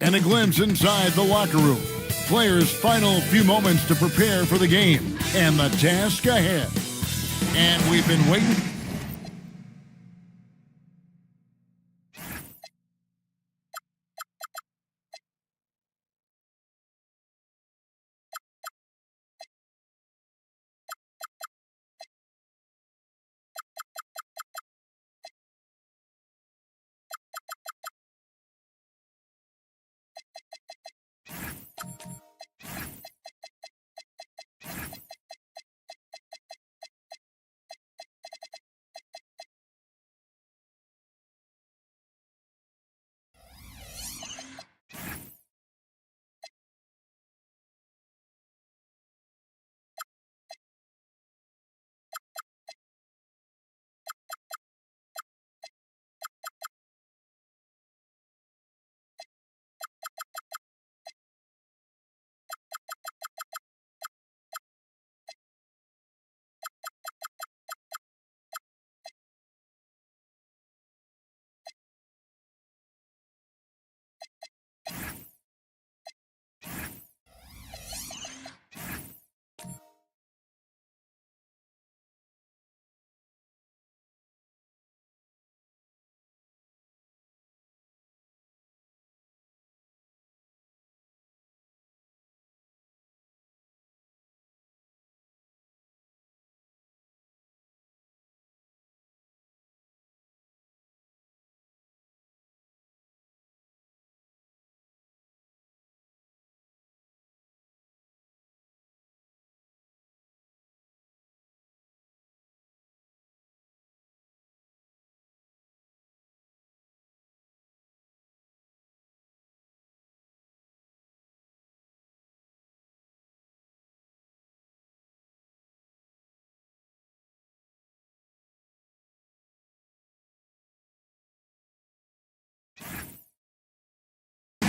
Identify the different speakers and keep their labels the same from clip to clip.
Speaker 1: And a glimpse inside the locker room. Players' final few moments to prepare for the game and the task ahead. And we've been waiting.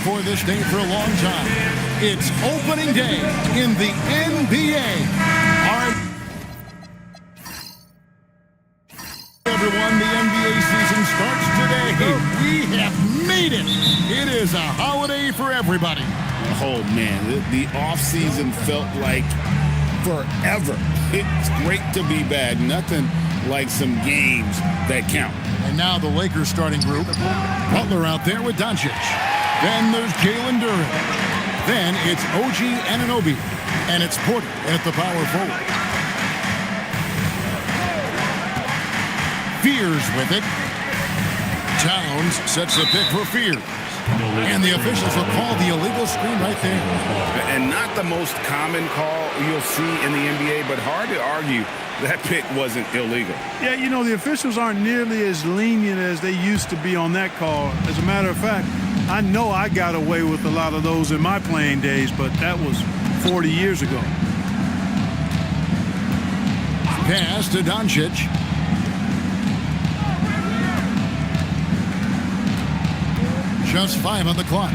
Speaker 1: For this day for a long time. It's opening day in the NBA. Everyone, the NBA season starts today. We have made it. It is a holiday for everybody.
Speaker 2: Oh, man, the offseason felt like forever. It's great to be back. Nothing like some games that count.
Speaker 1: And now the Lakers starting group. Butler out there with Doncic. Then there's Jalen Duren. Then it's OG Anunoby. And it's Porter at the power forward. Fears with it. Towns sets the pick for Fears. And the officials will call the illegal screen right there.
Speaker 2: And not the most common call you'll see in the NBA, but hard to argue that pick wasn't illegal.
Speaker 3: Yeah, you know, the officials aren't nearly as lenient as they used to be on that call. As a matter of fact, I know I got away with a lot of those in my playing days, but that was 40 years ago.
Speaker 1: Pass to Doncic. Just 5 on the clock.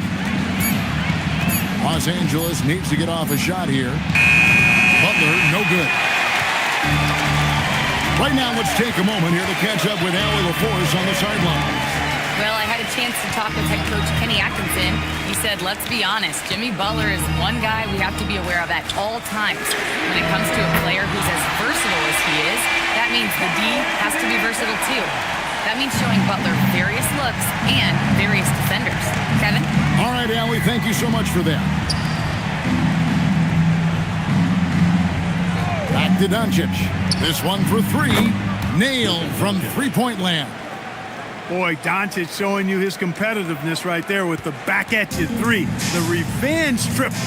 Speaker 1: Los Angeles needs to get off a shot here. Butler, no good. Right now, let's take a moment here to catch up with Allie LaForce on the sideline.
Speaker 4: Well, I had a chance to talk with head coach Kenny Atkinson. He said, let's be honest, Jimmy Butler is one guy we have to be aware of at all times. When it comes to a player who's as versatile as he is, that means the D has to be versatile too. That means showing Butler various looks and various defenders. Kevin?
Speaker 1: All right, Allie, thank you so much for that. Back to Doncic. This one for 3. Nailed from three-point land.
Speaker 3: Boy, Doncic showing you his competitiveness right there with the back-at-you 3. The revenge triple.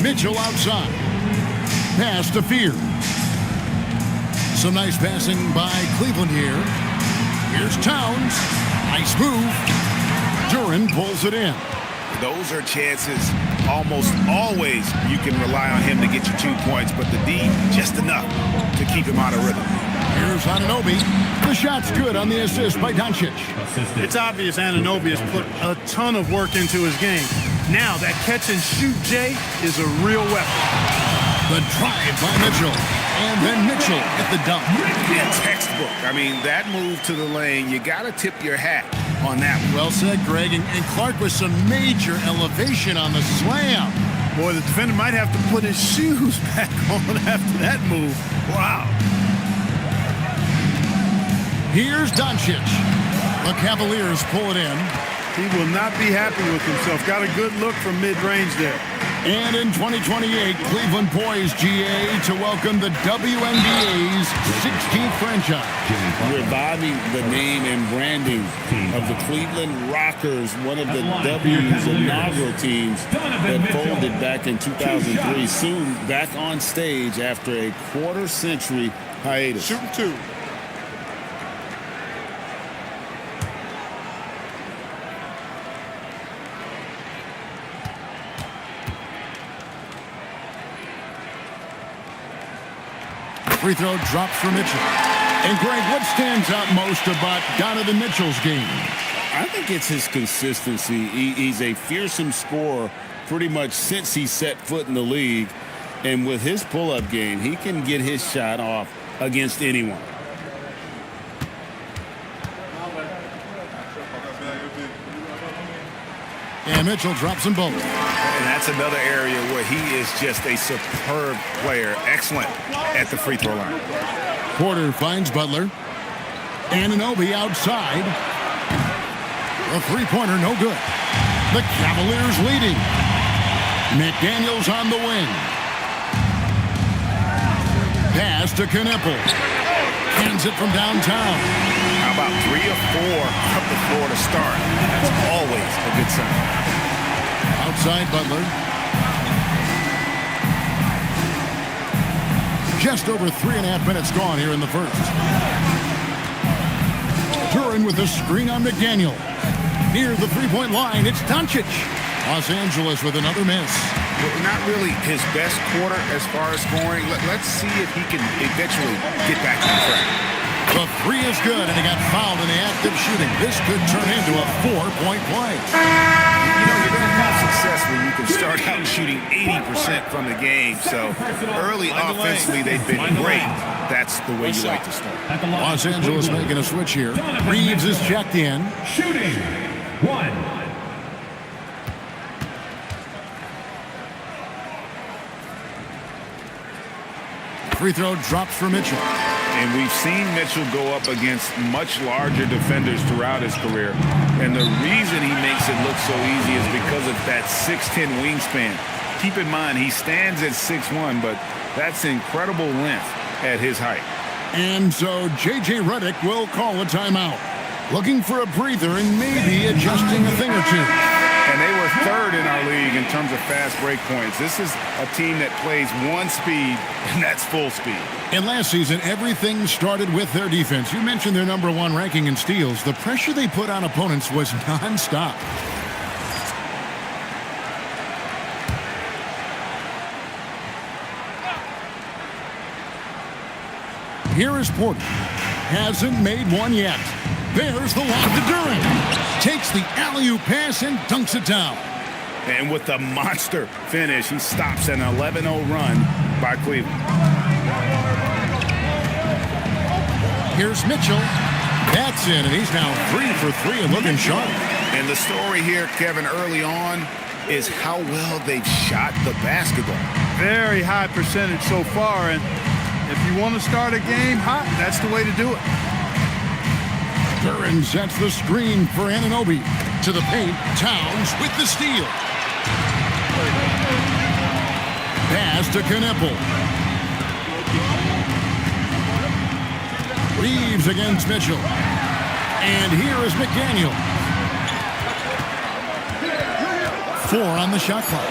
Speaker 1: Mitchell outside. Pass to Fears. Some nice passing by Cleveland here. Here's Towns. Nice move. Duren pulls it in.
Speaker 2: Those are chances almost always you can rely on him to get you 2 points, but the D, just enough to keep him out of rhythm.
Speaker 1: Here's Anunoby. The shot's good on the assist by Doncic.
Speaker 3: It's obvious Anunoby has put a ton of work into his game. Now that catch-and-shoot J is a real weapon.
Speaker 1: The drive by Mitchell. And then Mitchell at the dunk.
Speaker 2: Yeah, textbook. I mean, that move to the lane, you got to tip your hat on that one.
Speaker 1: Well said, Greg. And Clark with some major elevation on the slam.
Speaker 3: Boy, the defender might have to put his shoes back on after that move. Wow.
Speaker 1: Here's Doncic. The Cavaliers pull it in.
Speaker 3: He will not be happy with himself. Got a good look from mid-range there.
Speaker 1: And in 2028, Cleveland poised, GA, to welcome the WNBA's 16th franchise.
Speaker 2: Reviving the name and branding of the Cleveland Rockers, one of the W's inaugural teams that folded back in 2003, soon back on stage after a quarter-century hiatus.
Speaker 3: Shooting two.
Speaker 1: Free throw drops for Mitchell. And Greg, what stands out most about Donovan Mitchell's game?
Speaker 2: I think it's his consistency. He's a fearsome scorer pretty much since he set foot in the league. And with his pull-up game, he can get his shot off against anyone.
Speaker 1: And Mitchell drops them both.
Speaker 5: And that's another area where he is just a superb player. Excellent at the free throw line.
Speaker 1: Porter finds Butler. Anunoby outside. A three-pointer, no good. The Cavaliers leading. McDaniels on the wing. Pass to Knippel. Hands it from downtown.
Speaker 5: How about 3 or 4 up the floor to start? That's always a good sign.
Speaker 1: Outside Butler. Just over 3.5 minutes gone here in the first. Turin with a screen on McDaniel. Near the three-point line, it's Doncic. Los Angeles with another miss.
Speaker 5: Not really his best quarter as far as scoring. Let's see if he can eventually get back on track.
Speaker 1: The three is good, and he got fouled in the act of shooting. This could turn into a 4-point play.
Speaker 5: You know, you're going to have success when you can start out shooting 80% from the game. So early offensively, they've been great. That's the way you like to start.
Speaker 1: Los Angeles making a switch here. Reeves is checked in.
Speaker 6: Shooting 1.
Speaker 1: Free throw drops for Mitchell.
Speaker 5: And we've seen Mitchell go up against much larger defenders throughout his career. And the reason he makes it look so easy is because of that 6'10" wingspan. Keep in mind, he stands at 6'1", but that's incredible length at his height.
Speaker 1: And so J.J. Redick will call a timeout. Looking for a breather and maybe adjusting a thing or two.
Speaker 5: And they were third in our league in terms of fast break points. This is a team that plays one speed, and that's full speed.
Speaker 1: And last season, everything started with their defense. You mentioned their #1 ranking in steals. The pressure they put on opponents was nonstop. Here is Porter. Hasn't made one yet. There's the lob to Duran. Takes the alley-oop pass and dunks it down.
Speaker 5: And with the monster finish, he stops an 11-0 run by Cleveland.
Speaker 1: Here's Mitchell. That's in, and he's now 3 for 3 and looking sharp.
Speaker 5: And the story here, Kevin, early on is how well they've shot the basketball.
Speaker 3: Very high percentage so far, and if you want to start a game hot, that's the way to do it.
Speaker 1: Duran sets the screen for Anunoby. To the paint, Towns with the steal. Pass to Knippel. Reeves against Mitchell. And here is McDaniel. 4 on the shot clock.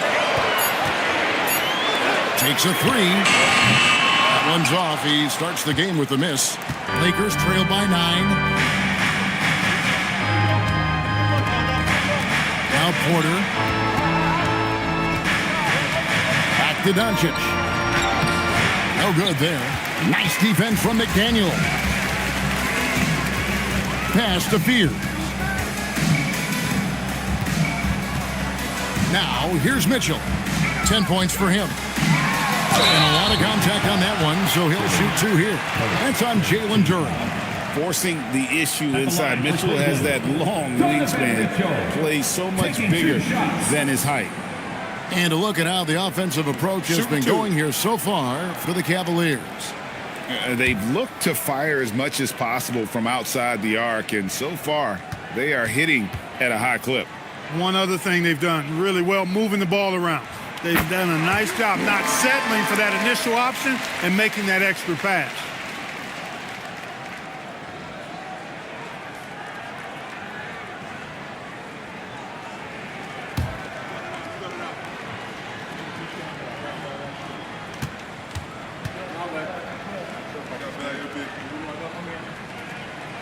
Speaker 1: Takes a 3. That one's off. He starts the game with a miss. Lakers trail by 9. Now Porter. Back to Doncic. No good there. Nice defense from McDaniel. Pass to Fear. Now here's Mitchell. 10 points for him. And a lot of contact on that one, so he'll shoot 2 here. That's on Jalen Duran.
Speaker 2: forcing the issue inside. Mitchell has that long wingspan, plays so much bigger than his height.
Speaker 1: And a look at how the offensive approach has been going here so far for the Cavaliers.
Speaker 5: They've looked to fire as much as possible from outside the arc, and so far they are hitting at a high clip.
Speaker 3: One other thing they've done really well, moving the ball around. They've done a nice job not settling for that initial option and making that extra pass.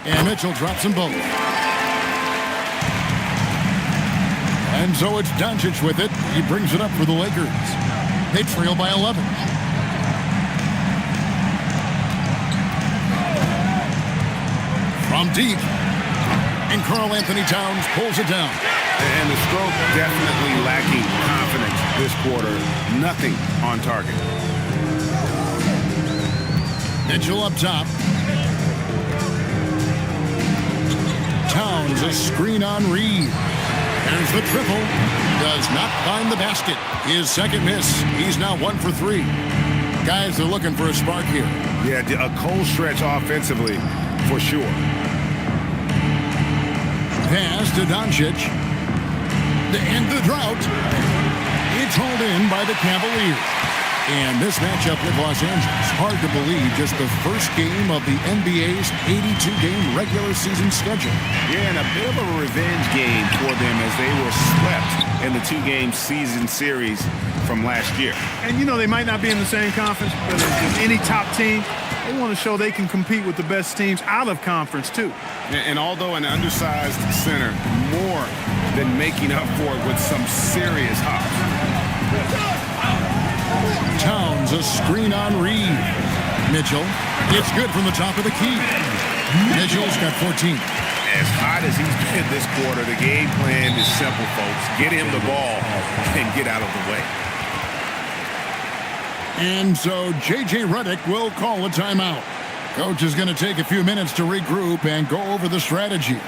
Speaker 1: And Mitchell drops them both. And so it's Doncic with it. He brings it up for the Lakers. They trail by 11. From deep. And Karl Anthony Towns pulls it down.
Speaker 5: And the stroke definitely lacking confidence this quarter. Nothing on target.
Speaker 1: Mitchell up top. Towns, a screen on Reed. There's the triple. Does not find the basket. His second miss. He's now 1 for 3. Guys are looking for a spark here.
Speaker 5: Yeah, a cold stretch offensively for sure.
Speaker 1: Pass to Doncic. To end the drought. It's hauled in by the Cavaliers. And this matchup with Los Angeles, hard to believe, just the first game of the NBA's 82-game regular season schedule.
Speaker 5: Yeah, and a bit of a revenge game for them as they were swept in the 2-game season series from last year.
Speaker 3: And, you know, they might not be in the same conference, but as any top team, they want to show they can compete with the best teams out of conference, too.
Speaker 5: And although an undersized center, more than making up for it with some serious hops.
Speaker 1: Towns, a screen on Reed. Mitchell, it's good from the top of the key. Mitchell's got 14.
Speaker 5: As hot as he's been this quarter, the game plan is simple, folks. Get him the ball and get out of the way.
Speaker 1: And so J.J. Redick will call a timeout. Coach is going to take a few minutes to regroup and go over the strategy.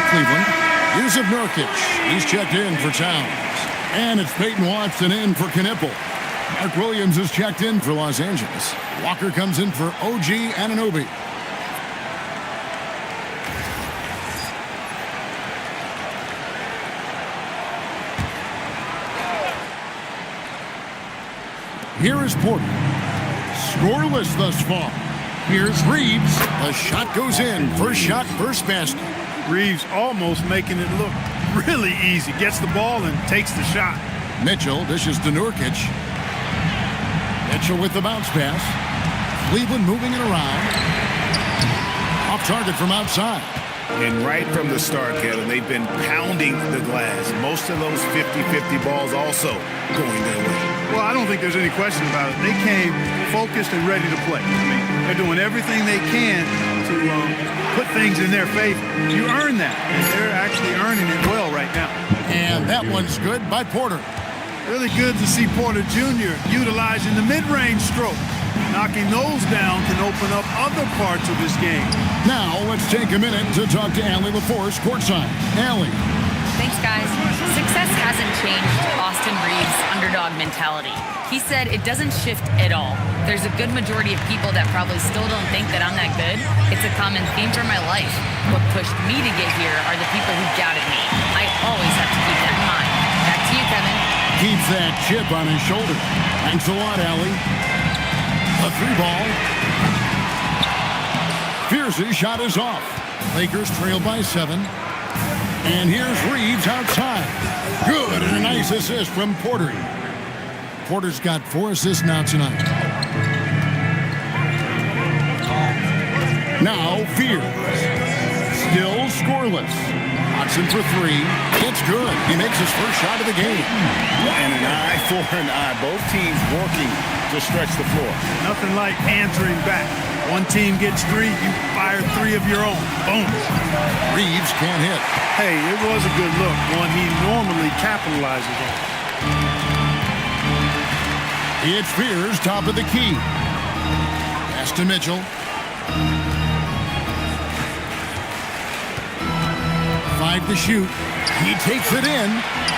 Speaker 1: Cleveland. Yusuf Nurkic. He's checked in for Towns. And it's Peyton Watson in for Knipple. Mark Williams is checked in for Los Angeles. Walker comes in for OG Anunoby. Here is Porter. Scoreless thus far. Here's Reeves. A shot goes in. First shot, first basket.
Speaker 3: Reeves almost making it look really easy. Gets the ball and takes the shot.
Speaker 1: Mitchell dishes to Nurkic. Mitchell with the bounce pass. Cleveland moving it around. Off target from outside.
Speaker 5: And right from the start, Kevin, they've been pounding the glass. Most of those 50-50 balls also going their way.
Speaker 3: Well, I don't think there's any question about it. They came focused and ready to play. I mean, they're doing everything they can to put things in their favor. You earn that, and they're actually earning it well right now.
Speaker 1: And that one's good by Porter.
Speaker 3: Really good to see Porter Jr. utilizing the mid-range stroke. Knocking those down can open up other parts of his game.
Speaker 1: Now, let's take a minute to talk to Allie LaForce courtside. Allie.
Speaker 4: Thanks, guys. Success hasn't changed Austin Reeves' underdog mentality. He said it doesn't shift at all. There's a good majority of people that probably still don't think that I'm that good. It's a common theme for my life. What pushed me to get here are the people who doubted me. I always have to keep that in mind. Back to you, Kevin.
Speaker 1: Keeps that chip on his shoulder. Thanks a lot, Allie. A 3-ball. Fierce's shot is off. Lakers trail by 7. And here's Reeves outside. Good, and a nice assist from Porter. Porter's got 4 assists now tonight. Now Fears. Still scoreless. Watson for three. It's good. He makes his first shot of the game.
Speaker 2: And an eye for an eye. Both teams working to stretch the floor.
Speaker 3: Nothing like answering back. One team gets three, you fire three of your own. Boom.
Speaker 1: Reeves can't hit.
Speaker 3: Hey, it was a good look, one he normally capitalizes on.
Speaker 1: It's Fears, top of the key. Pass to Mitchell. 5 to shoot. He takes it in.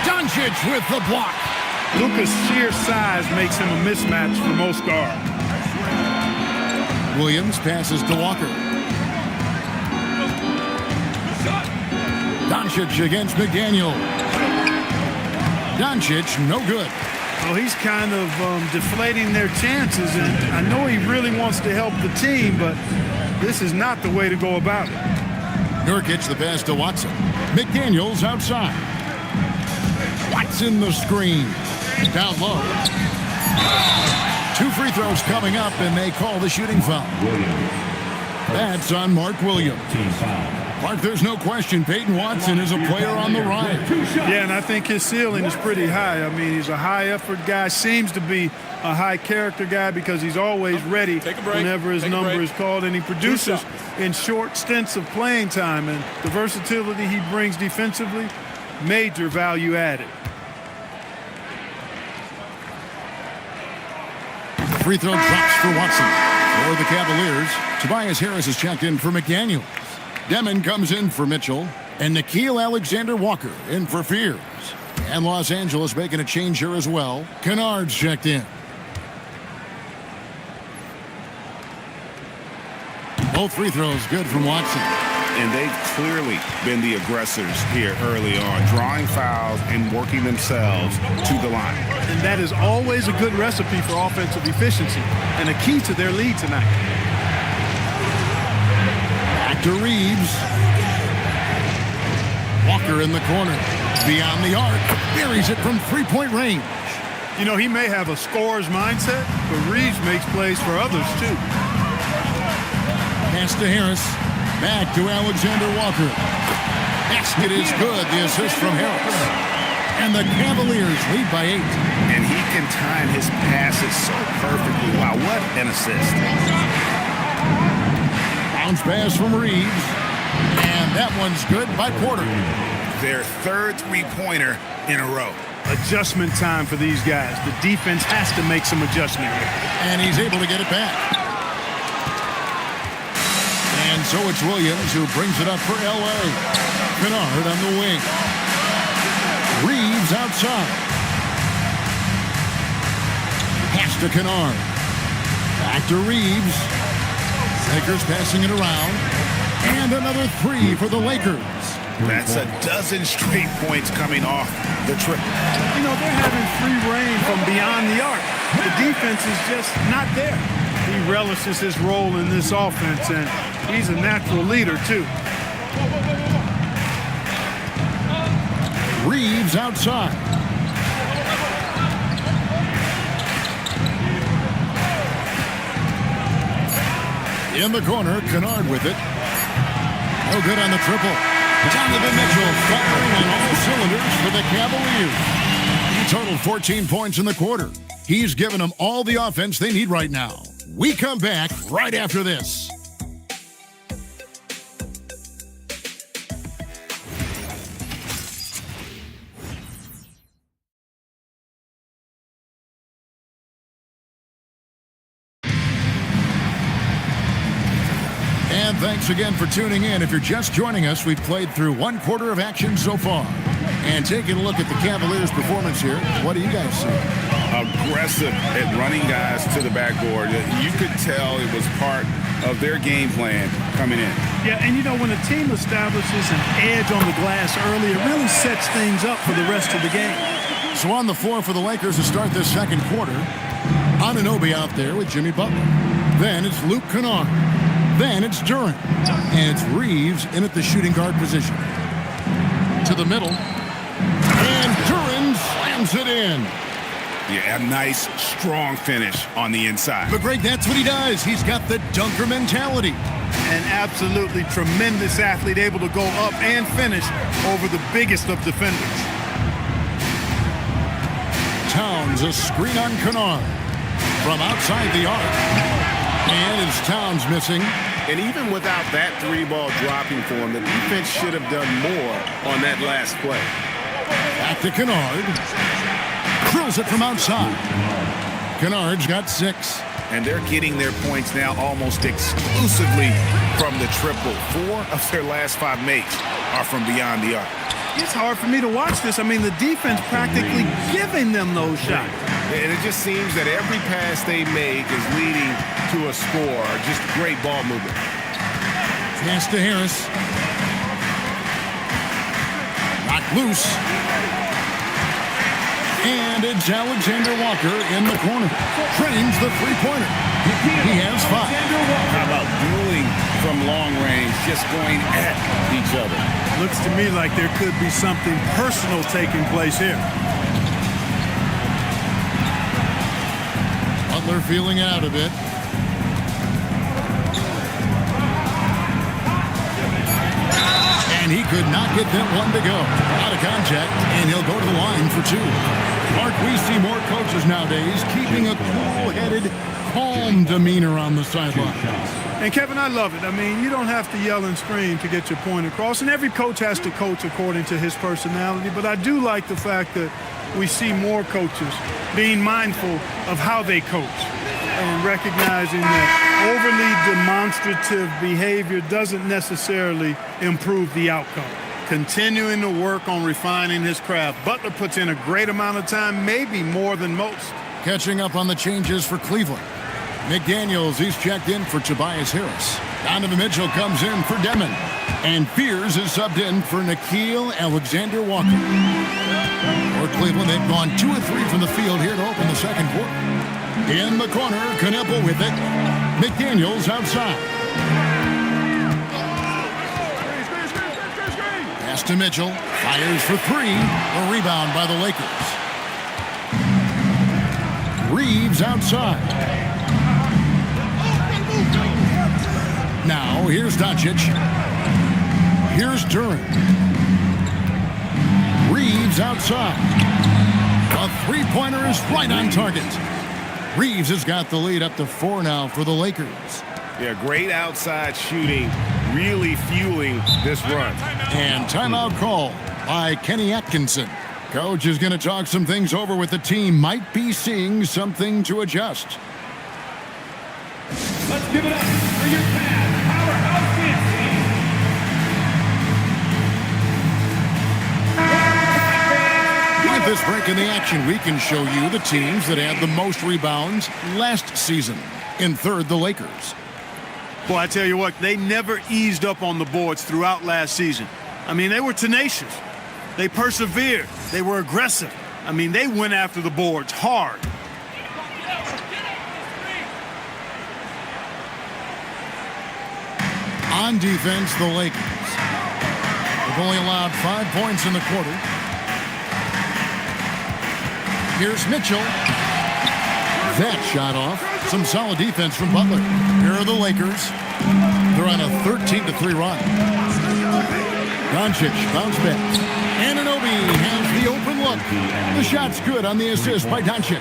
Speaker 1: Doncic with the block.
Speaker 3: Luka's sheer size makes him a mismatch for most guards.
Speaker 1: Williams passes to Walker. Doncic against McDaniel. Doncic, no good.
Speaker 3: Well, he's kind of deflating their chances, and I know he really wants to help the team, but this is not the way to go about it.
Speaker 1: Nurkic the pass to Watson. McDaniel's outside. Watson the screen. Down low. 2 free throws coming up, and they call the shooting foul. That's on Mark Williams. Mark, there's no question Peyton Watson is a player on the rise.
Speaker 3: Yeah, and I think his ceiling is pretty high. I mean, he's a high-effort guy, seems to be a high-character guy because he's always ready whenever his number is called, and he produces in short stints of playing time, and the versatility he brings defensively, major value added.
Speaker 1: Free throw drops for Watson. For the Cavaliers, Tobias Harris is checked in for McDaniels. Demon comes in for Mitchell. And Nickeil Alexander-Walker in for Fears. And Los Angeles making a change here as well. Kennard's checked in. Both free throws good from Watson.
Speaker 2: And they've clearly been the aggressors here early on, drawing fouls and working themselves to the line.
Speaker 3: And that is always a good recipe for offensive efficiency and a key to their lead tonight.
Speaker 1: Back to Reeves. Walker in the corner. Beyond the arc. Buries it from three-point range.
Speaker 3: You know, he may have a scorer's mindset, but Reeves makes plays for others, too.
Speaker 1: Pass to Harris. Back to Alexander-Walker. Basket is good. The assist from Harris. And the Cavaliers lead by 8.
Speaker 2: And he can time his passes so perfectly. Wow, what an assist.
Speaker 1: Bounce pass from Reeves. And that one's good by Porter.
Speaker 2: Their third three-pointer in a row.
Speaker 3: Adjustment time for these guys. The defense has to make some adjustment here.
Speaker 1: And he's able to get it back. And so it's Williams who brings it up for L.A. Kennard on the wing. Reeves outside. Pass to Kennard. Back to Reeves. Lakers passing it around. And another three for the Lakers.
Speaker 2: That's a dozen straight points coming off the triple.
Speaker 3: You know, they're having free reign from beyond the arc. The defense is just not there. He relishes his role in this offense, and he's a natural leader, too.
Speaker 1: Reeves outside. In the corner, Kennard with it. No good on the triple. Donovan Mitchell firing on all cylinders for the Cavaliers. He totaled 14 points in the quarter. He's given them all the offense they need right now. We come back right after this. And thanks again for tuning in. If you're just joining us, we've played through one quarter of action so far. And taking a look at the Cavaliers' performance here, what do you guys see?
Speaker 2: Aggressive at running guys to the backboard. You could tell it was part of their game plan coming in.
Speaker 3: Yeah, and you know, when a team establishes an edge on the glass early, it really sets things up for the rest of the game.
Speaker 1: So on the floor for the Lakers to start this second quarter, Anunoby out there with Jimmy Butler. Then it's Luke Kennard. Then it's Durant. And it's Reeves in at the shooting guard position. To the middle. And Durant slams it in.
Speaker 2: Yeah, a nice, strong finish on the inside.
Speaker 1: But Greg, that's what he does. He's got the dunker mentality.
Speaker 3: An absolutely tremendous athlete, able to go up and finish over the biggest of defenders.
Speaker 1: Towns, a screen on Kennard from outside the arc. And it's Towns missing.
Speaker 2: And even without that three-ball dropping for him, the defense should have done more on that last play.
Speaker 1: Back to Kennard. Drills it from outside. Kennard's got 6.
Speaker 5: And they're getting their points now almost exclusively from the triple. 4 of their last 5 makes are from beyond the arc.
Speaker 3: It's hard for me to watch this. I mean, the defense practically giving them those shots.
Speaker 2: And it just seems that every pass they make is leading to a score. Just great ball movement.
Speaker 1: Pass to Harris. Knocked loose. And it's Alexander Walker in the corner. Trains the three-pointer. He has 5.
Speaker 2: How about dueling from long range, just going at each other?
Speaker 3: Looks to me like there could be something personal taking place here.
Speaker 1: Butler feeling it out a bit. And he could not get that one to go. Out of contact, and he'll go to the line for 2. Mark, we see more coaches nowadays keeping a cool-headed, calm demeanor on the sideline.
Speaker 3: And, Kevin, I love it. I mean, you don't have to yell and scream to get your point across, and every coach has to coach according to his personality. But I do like the fact that we see more coaches being mindful of how they coach and recognizing that overly demonstrative behavior doesn't necessarily improve the outcome. Continuing to work on refining his craft. Butler puts in a great amount of time, maybe more than most.
Speaker 1: Catching up on the changes for Cleveland. McDaniels, he's checked in for Tobias Harris. Donovan Mitchell comes in for Demon. And Fears is subbed in for Nickeil Alexander-Walker. For Cleveland, they've gone 2 of 3 from the field here to open the second quarter. In the corner, Kneppel with it. McDaniels outside. Pass to Mitchell. Fires for 3. A rebound by the Lakers. Reeves outside. Now, here's Doncic. Here's Duran. Reeves outside. A three-pointer is right on target. Reeves has got the lead up to 4 now for the Lakers.
Speaker 2: Yeah, great outside shooting, really fueling this run.
Speaker 1: And timeout call by Kenny Atkinson. Coach is going to talk some things over with the team. Might be seeing something to adjust.
Speaker 6: Let's give it up for your powerhouse dance team.
Speaker 1: With this break in the action, we can show you the teams that had the most rebounds last season. In third, the Lakers.
Speaker 3: Boy, I tell you what, they never eased up on the boards throughout last season. I mean, they were tenacious. They persevered. They were aggressive. I mean, they went after the boards hard.
Speaker 1: On defense, the Lakers. They've only allowed 5 points in the quarter. Here's Mitchell. That shot off. Some solid defense from Butler. Here are the Lakers. They're on a 13-3 run. Doncic bounce back. Anunoby has the open look. The shot's good on the assist by Doncic.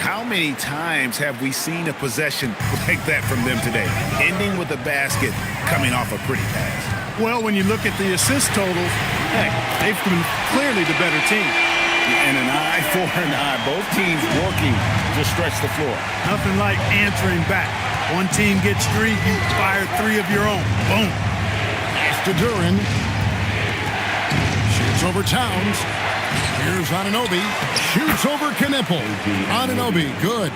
Speaker 5: How many times have we seen a possession like that from them today, ending with a basket coming off a pretty pass?
Speaker 3: Well, when you look at the assist totals, heck, they've been clearly the better team.
Speaker 2: And an eye for an eye. Both teams working to stretch the floor.
Speaker 3: Nothing like answering back. One team gets 3, you fire 3 of your own. Boom.
Speaker 1: Pass to Duran. Shoots over Towns. Here's Anunoby. Shoots over Kneppel. Anunoby, good.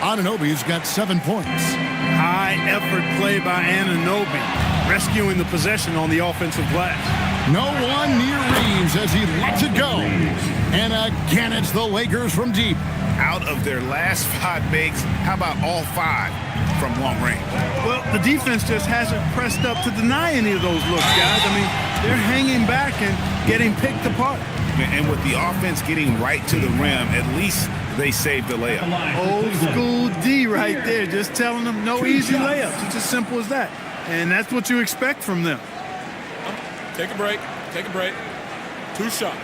Speaker 1: Anunoby's got 7 points.
Speaker 3: High effort play by Anunoby, rescuing the possession on the offensive glass.
Speaker 1: No one near Reeves as he lets it go. And again, it's the Lakers from deep.
Speaker 5: Out of their last 5 makes, how about all 5 from long range?
Speaker 3: Well, the defense just hasn't pressed up to deny any of those looks, guys. I mean, they're hanging back and getting picked apart.
Speaker 5: And with the offense getting right to the rim, at least they saved the layup.
Speaker 3: Old school D right there, just telling them no easy layups. It's as simple as that. and that's what you expect from them.
Speaker 7: Take a break. Take a break. 2 shots.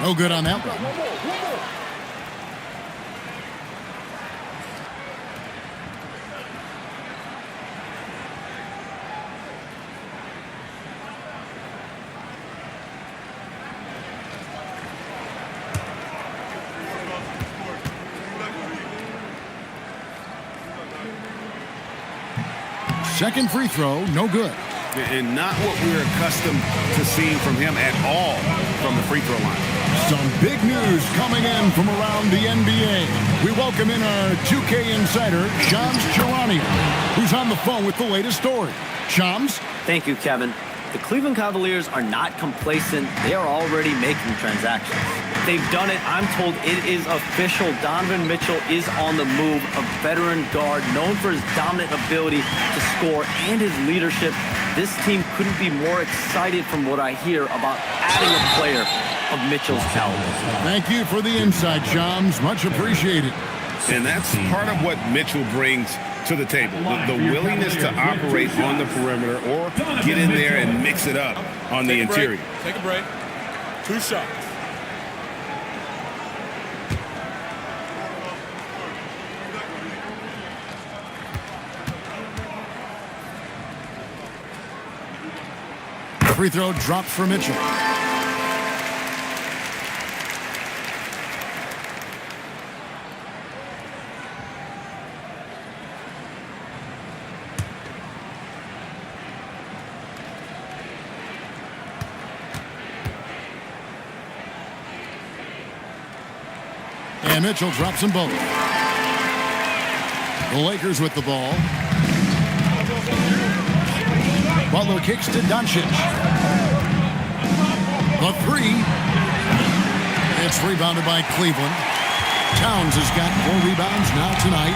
Speaker 1: No good on that one. Second free throw, no good.
Speaker 2: And not what we're accustomed to seeing from him at all from the free throw line.
Speaker 1: Some big news coming in from around the NBA. We welcome in our 2K insider, Shams Charania, who's on the phone with the latest story. Shams?
Speaker 8: Thank you, Kevin. The Cleveland Cavaliers are not complacent. They are already making transactions. They've done it. I'm told it is official. Donovan Mitchell is on the move, a veteran guard known for his dominant ability to score and his leadership. This team couldn't be more excited from what I hear about adding a player of Mitchell's caliber.
Speaker 1: Thank you for the insight, Shams. Much appreciated.
Speaker 2: And that's part of what Mitchell brings to the table. The willingness to operate on the perimeter or get in there and mix it up on the interior.
Speaker 7: Take a break. 2 shots.
Speaker 1: Free throw dropped for Mitchell. And Mitchell drops them both. The Lakers with the ball. Butler kicks to Doncic. The three. It's rebounded by Cleveland. Towns has got 4 rebounds now tonight.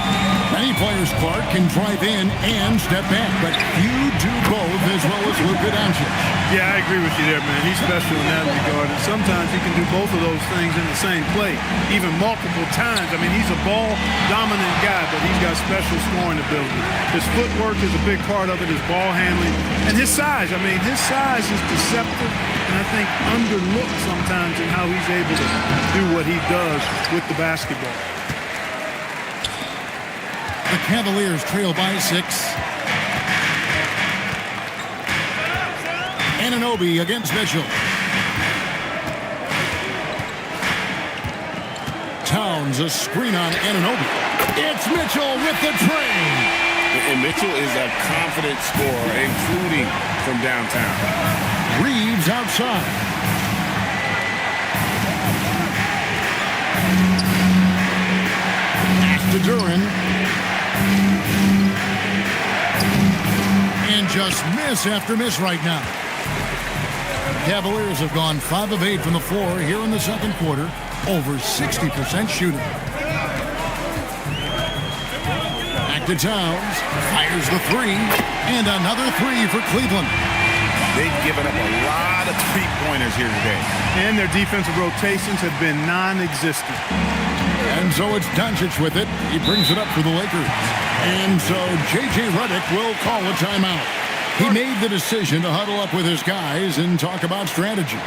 Speaker 1: Many players, Clark, can drive in and step back, but few do both as well as Luka Doncic.
Speaker 3: Yeah, I agree with you there, man. He's special in that regard. And sometimes he can do both of those things in the same play, even multiple times. I mean, he's a ball-dominant guy, but he's got special scoring ability. His footwork is a big part of it, his ball handling, and his size. I mean, his size is deceptive, and I think underlooked sometimes in how he's able to do what he does with the basketball.
Speaker 1: The Cavaliers trail by 6. Anunoby against Mitchell. Towns, a screen on Anunoby. It's Mitchell with the train.
Speaker 2: And Mitchell is a confident scorer, including from downtown.
Speaker 1: Reeves outside. To Duran. And just miss after miss right now. Cavaliers have gone 5 of 8 from the floor here in the second quarter. Over 60% shooting. Back to Towns. Fires the 3. And another 3 for Cleveland.
Speaker 2: They've given up a lot of three-pointers here today.
Speaker 3: And their defensive rotations have been non-existent.
Speaker 1: And so it's Doncic with it. He brings it up for the Lakers. And so J.J. Redick will call a timeout. He made the decision to huddle up with his guys and talk about strategy.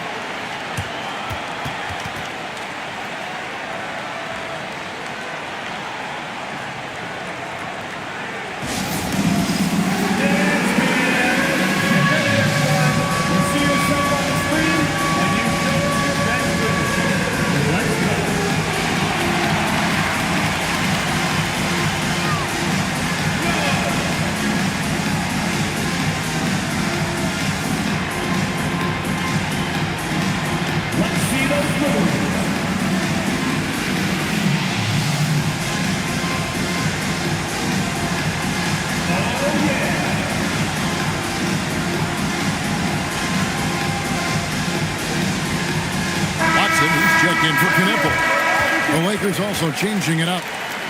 Speaker 1: Also changing it up.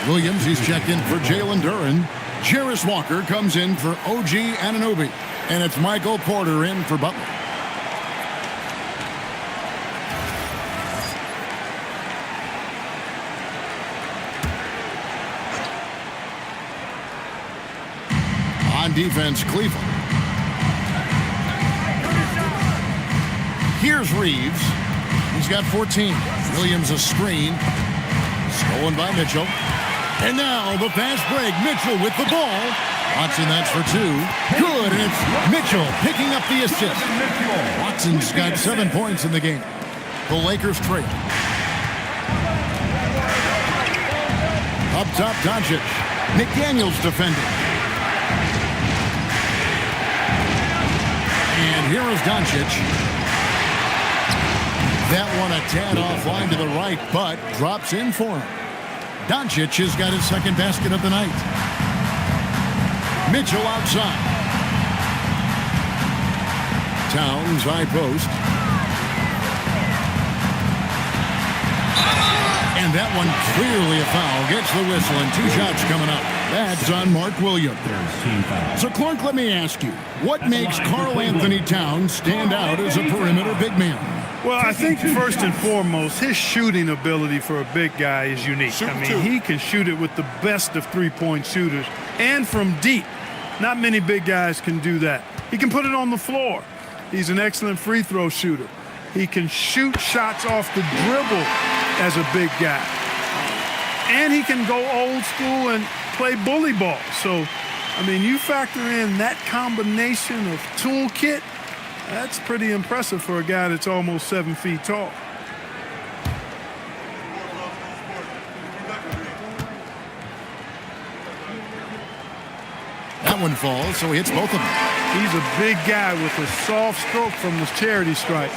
Speaker 1: Williams, he's checked in for Jalen Duran. Jarris Walker comes in for OG Anunoby. And it's Michael Porter in for Butler. On defense, Cleveland. Here's Reeves. He's got 14. Williams a screen. Stolen by Mitchell. And now the fast break. Mitchell with the ball. Watson, that's for 2. Good, and it's Mitchell picking up the assist. Watson's got 7 points in the game. The Lakers trail. Up top, Doncic. McDaniels defending. And here is Doncic. That one a tad offline to the right, but drops in for him. Doncic has got his second basket of the night. Mitchell outside. Towns high post. And that one clearly a foul. Gets the whistle and 2 shots coming up. That's on Mark Williams. So, Clark, let me ask you, what makes Karl Anthony Towns stand out as a perimeter big man?
Speaker 3: Well, I think first and foremost, his shooting ability for a big guy is unique. He can shoot it with the best of three-point shooters and from deep. Not many big guys can do that. He can put it on the floor. He's an excellent free throw shooter. He can shoot shots off the dribble as a big guy. And he can go old school and play bully ball. So, I mean, you factor in that combination of toolkit, that's pretty impressive for a guy that's almost 7 feet tall.
Speaker 1: That one falls, so he hits both of them.
Speaker 3: He's a big guy with a soft stroke from the charity stripe.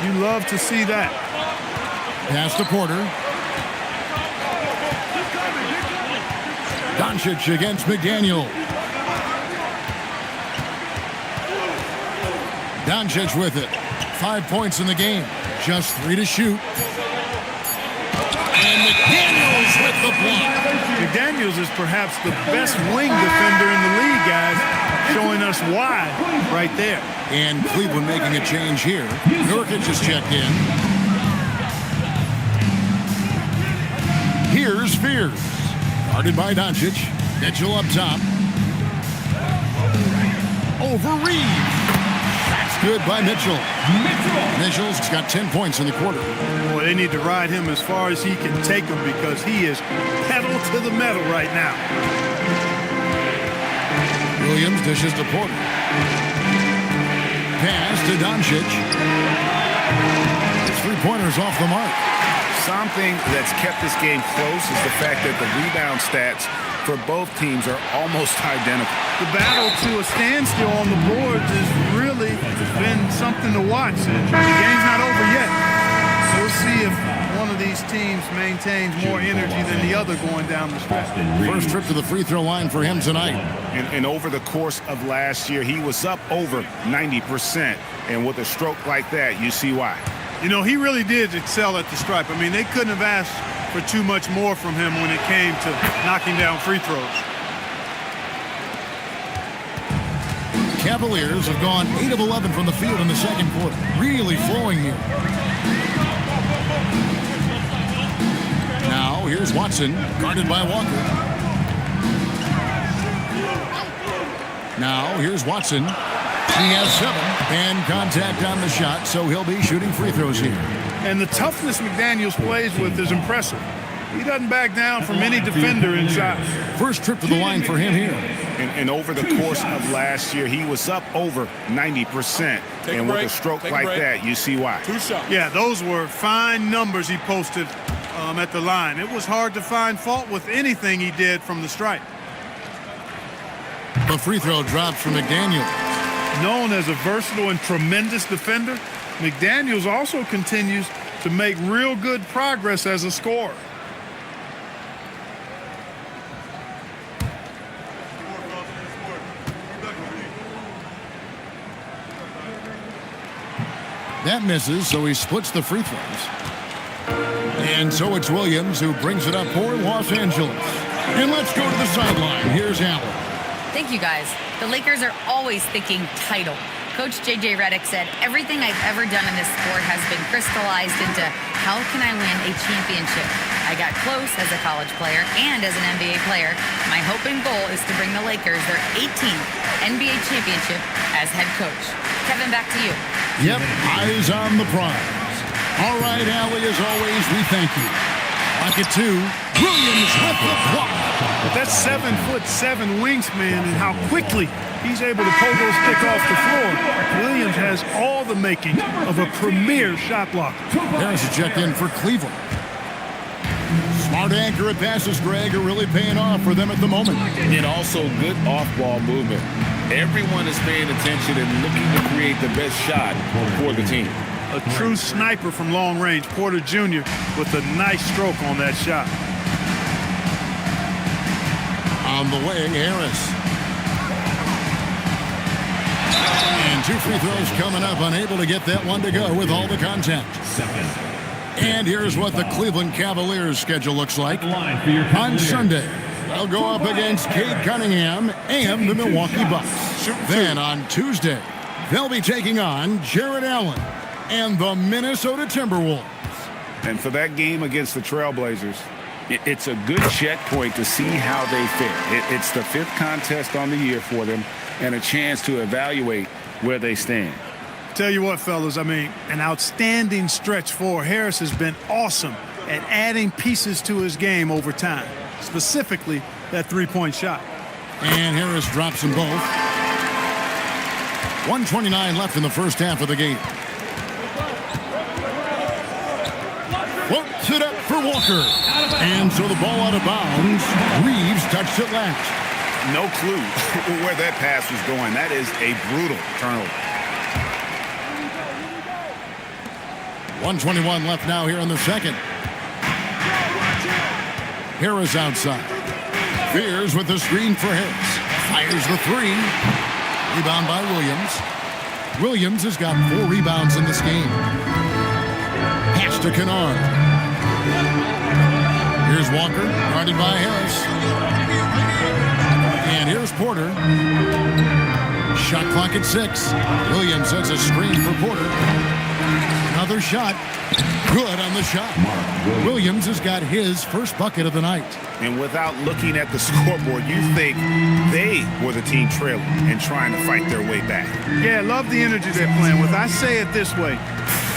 Speaker 3: You love to see that.
Speaker 1: Pass to Porter. Doncic against McDaniel. Doncic with it. 5 points in the game. Just 3 to shoot. And McDaniels with the block.
Speaker 3: McDaniels is perhaps the best wing defender in the league, guys. Showing us why right there.
Speaker 1: And Cleveland making a change here. Nurkic has checked in. Here's Spears. Guarded by Doncic. Mitchell up top. Over Reeves. That's good by Mitchell. Mitchell's got 10 points in the quarter.
Speaker 3: Boy, they need to ride him as far as he can take him because he is pedal to the metal right now.
Speaker 1: Williams dishes to Porter. Pass to Doncic. His 3-pointers off the mark.
Speaker 5: Something that's kept this game close is the fact that the rebound stats for both teams are almost identical.
Speaker 3: The battle to a standstill on the boards has really been something to watch. The game's not over yet. So we'll see if one of these teams maintains more energy than the other going down the stretch.
Speaker 1: First trip to the free throw line for him tonight.
Speaker 5: And over the course of last year, he was up over 90%. And with a stroke like that, you see why.
Speaker 3: You know, he really did excel at the stripe. I mean, they couldn't have asked for too much more from him when it came to knocking down free throws.
Speaker 1: Cavaliers have gone 8 of 11 from the field in the second quarter. Really flowing here. Now, here's Watson, guarded by Walker. Now, here's Watson. He has 7 and contact on the shot, so he'll be shooting free throws here.
Speaker 3: And the toughness McDaniels plays with is impressive. He doesn't back down from any defender in shots.
Speaker 1: First trip to the line for him here.
Speaker 5: And over the course of last year, he was up over 90%. And with a stroke like that, you see why.
Speaker 7: 2 shots.
Speaker 3: Yeah, those were fine numbers he posted at the line. It was hard to find fault with anything he did from the stripe.
Speaker 1: The free throw drops from McDaniel.
Speaker 3: Known as a versatile and tremendous defender, McDaniels also continues to make real good progress as a scorer.
Speaker 1: That misses, so he splits the free throws. And so it's Williams who brings it up for Los Angeles. And let's go to the sideline. Here's Allen.
Speaker 4: Thank you, guys. The Lakers are always thinking title. Coach J.J. Redick said, everything I've ever done in this sport has been crystallized into how can I win a championship? I got close as a college player and as an NBA player. My hope and goal is to bring the Lakers their 18th NBA championship as head coach. Kevin, back to you.
Speaker 1: Yep, eyes on the prize. All right, Allie, as always, we thank you. Pocket 2, Williams with the block.
Speaker 3: But that's 7'7" wingspan and how quickly he's able to pull those stick off the floor. Williams has all the making of a premier shot blocker.
Speaker 1: There's a check in for Cleveland. Smart accurate passes, Greg, are really paying off for them at the moment.
Speaker 2: And also good off-ball movement. Everyone is paying attention and looking to create the best shot for the team.
Speaker 3: A true sniper from long range, Porter Jr. with a nice stroke on that shot.
Speaker 1: On the wing, Harris. And 2 free throws coming up, unable to get that one to go with all the contact. And here's what the Cleveland Cavaliers schedule looks like. On Sunday, they'll go up against Cade Cunningham and the Milwaukee Bucks. Then on Tuesday, they'll be taking on Jared Allen and the Minnesota Timberwolves.
Speaker 5: And for that game against the Trailblazers, it's a good checkpoint to see how they fit. It's the 5th contest on the year for them and a chance to evaluate where they stand.
Speaker 3: Tell you what, fellas, I mean, an outstanding stretch for Harris has been awesome at adding pieces to his game over time, specifically that three-point shot.
Speaker 1: And Harris drops them both. 1:29 left in the first half of the game. Floats it up for Walker. And so the ball out of bounds. Reeves touched it last.
Speaker 5: No clue where that pass was going. That is a brutal turnover.
Speaker 1: 1:21 left now here in the second. Harris outside. Fears with the screen for Harris. Fires the 3. Rebound by Williams. Williams has got 4 rebounds in this game. Pass to Kennard. Here's Walker, guarded by Harris. And here's Porter. Shot clock at 6. Williams sets a screen for Porter. Another shot. Good on the shot. Williams has got his first bucket of the night.
Speaker 5: And without looking at the scoreboard, you think they were the team trailing and trying to fight their way back.
Speaker 3: Yeah, love the energy they're playing with. I say it this way.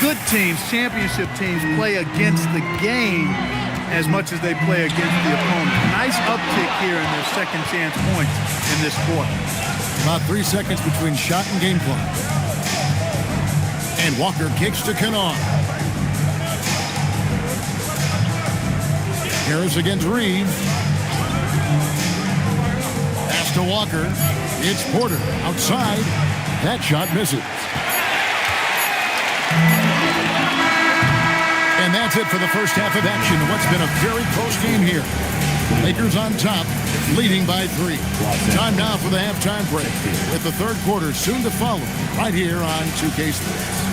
Speaker 3: Good teams, championship teams, play against the game as much as they play against the opponent. Nice uptick here in their second chance points in this quarter.
Speaker 1: About 3 seconds between shot and game clock. And Walker kicks to Kennard. Harris against Reeves. Pass to Walker. It's Porter outside. That shot misses. And that's it for the first half of action. What's been a very close game here. Lakers on top, leading by 3. Time now for the halftime break, with the third quarter soon to follow, right here on 2K Sports.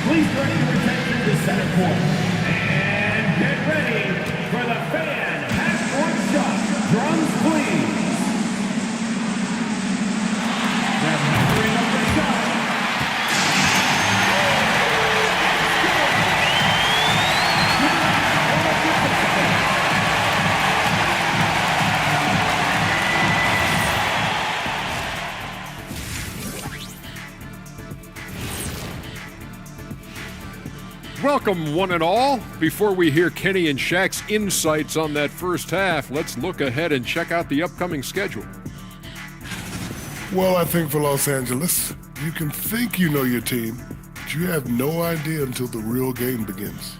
Speaker 6: Please direct your attention to center court. And get ready for the fan half-court shot. Drums, please. The measuring of the shot.
Speaker 9: Welcome, one and all. Before we hear Kenny and Shaq's insights on that first half, let's look ahead and check out the upcoming schedule.
Speaker 10: Well, I think for Los Angeles, you can think you know your team, but you have no idea until the real game begins.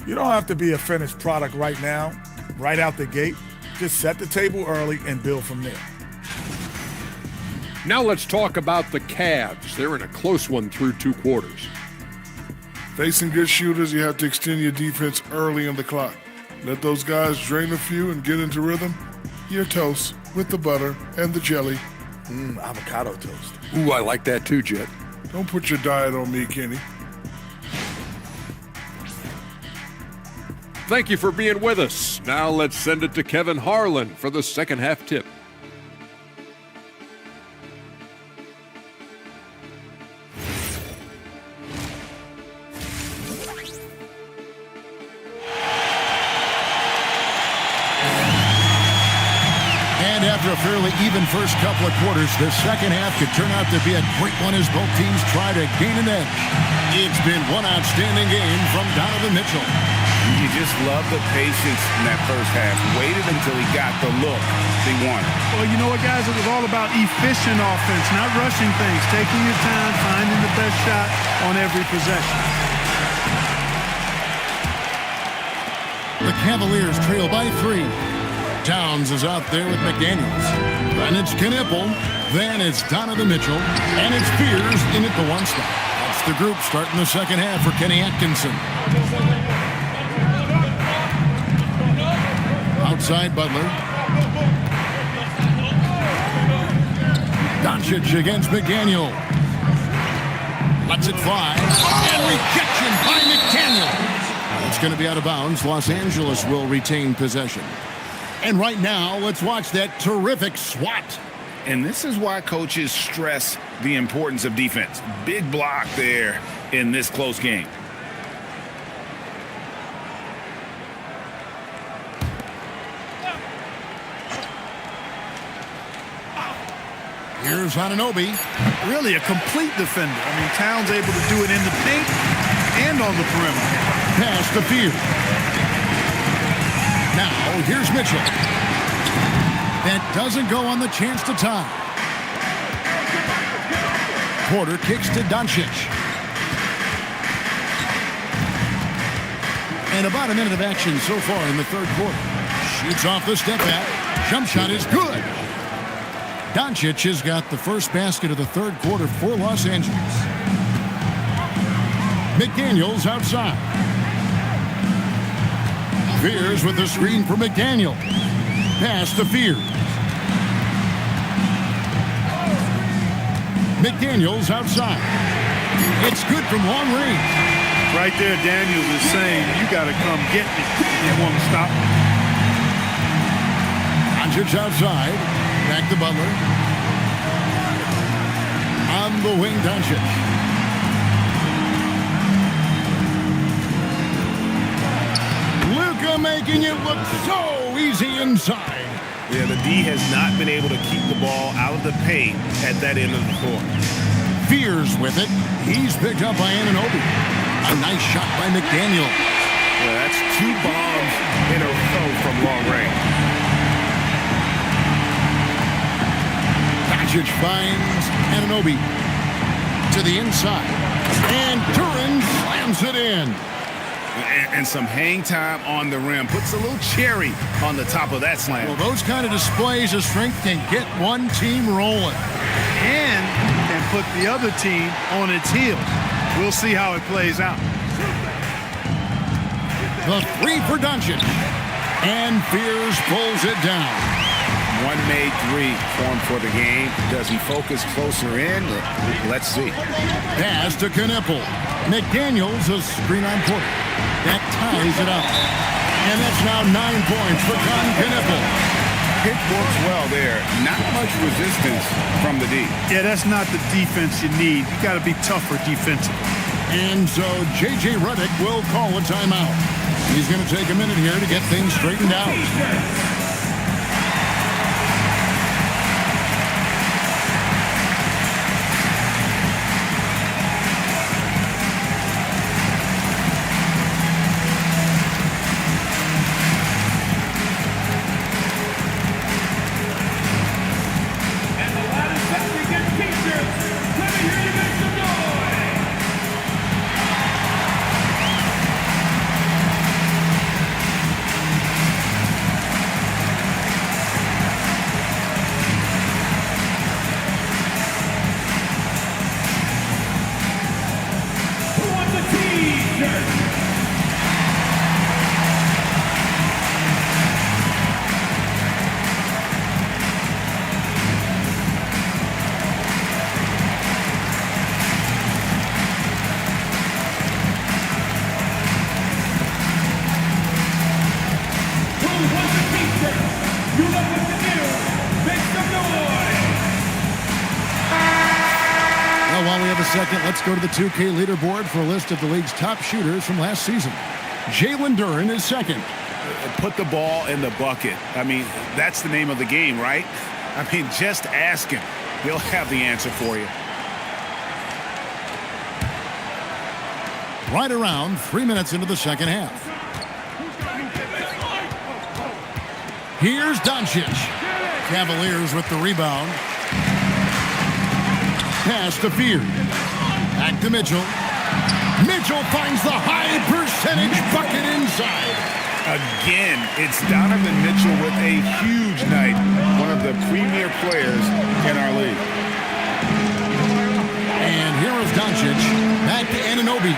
Speaker 11: You don't have to be a finished product right now, right out the gate. Just set the table early and build from there.
Speaker 9: Now let's talk about the Cavs. They're in a close one through 2 quarters.
Speaker 10: Facing good shooters, you have to extend your defense early in the clock. Let those guys drain a few and get into rhythm. You're toast with the butter and the jelly.
Speaker 11: Avocado toast.
Speaker 9: Ooh, I like that too, Jet.
Speaker 10: Don't put your diet on me, Kenny.
Speaker 9: thank you for being with us. Now let's send it to Kevin Harlan for the second half tip.
Speaker 1: And after a fairly even first couple of quarters, the second half could turn out to be a great one as both teams try to gain an edge. It's been one outstanding game from Donovan Mitchell.
Speaker 2: You just love the patience in that first half. Waited until he got the look he wanted.
Speaker 3: Well, you know what, guys? It was all about efficient offense, not rushing things, taking your time, finding the best shot on every possession.
Speaker 1: The Cavaliers trail by 3. Towns is out there with McDaniels. Then it's Knipple. Then it's Donovan Mitchell. And it's Fears in at the 1 spot. That's the group starting the second half for Kenny Atkinson. Outside Butler. Doncic against McDaniel. Lets it fly. And rejection by McDaniel. It's going to be out of bounds. Los Angeles will retain possession. And right now, let's watch that terrific swat.
Speaker 5: And this is why coaches stress the importance of defense. Big block there in this close game.
Speaker 1: Here's Anunoby.
Speaker 3: Really a complete defender. I mean, Towns able to do it in the paint and on the perimeter.
Speaker 1: Pass to Fears. Now, here's Mitchell. That doesn't go on the chance to tie. Porter kicks to Doncic. And about a minute of action so far in the third quarter. Shoots off the step back. Jump shot is good. Doncic has got the first basket of the third quarter for Los Angeles. McDaniels outside. Fears with the screen for McDaniel. Pass to Fears. McDaniels outside. It's good from long range.
Speaker 3: Right there, Daniels is saying, you got to come get me if you want to stop me.
Speaker 1: Doncic outside. Back to Butler. On the wing, Doncic. Making it look so easy inside.
Speaker 2: Yeah, the D has not been able to keep the ball out of the paint at that end of the court.
Speaker 1: Fears with it. He's picked up by Anunoby. A nice shot by McDaniel.
Speaker 2: Yeah, that's 2 bombs in a row from long range.
Speaker 1: Doncic finds Anunoby to the inside. And Turin slams it in.
Speaker 2: And some hang time on the rim. Puts a little cherry on the top of that slam.
Speaker 1: Well, those kind of displays of strength can get one team rolling.
Speaker 3: And can put the other team on its heels. We'll see how it plays out.
Speaker 1: The 3 for Doncic. And Fears pulls it down.
Speaker 2: One made 3 formed for the game. Does he focus closer in? Let's see.
Speaker 1: Pass to Knipple. McDaniels a screen on Porter. That ties it up. And that's now 9 points for Knipple.
Speaker 2: It works well there. Not much resistance from the D.
Speaker 3: Yeah, that's not the defense you need. You got to be tougher defensively.
Speaker 1: And so J.J. Redick will call a timeout. He's going to take a minute here to get things straightened out. second, let's go to the 2K leaderboard for a list of the league's top shooters from last season. Jalen Duren is second.
Speaker 5: Put the ball in the bucket. I mean, that's the name of the game, right? I mean, just ask him. He'll have the answer for you.
Speaker 1: Right around 3 minutes into the second half. Here's Doncic. Cavaliers with the rebound. Pass to Fear. Back to Mitchell. Mitchell finds the high percentage bucket inside.
Speaker 5: Again, it's Donovan Mitchell with a huge night. One of the premier players in our league.
Speaker 1: And here is Doncic. Back to Anunoby.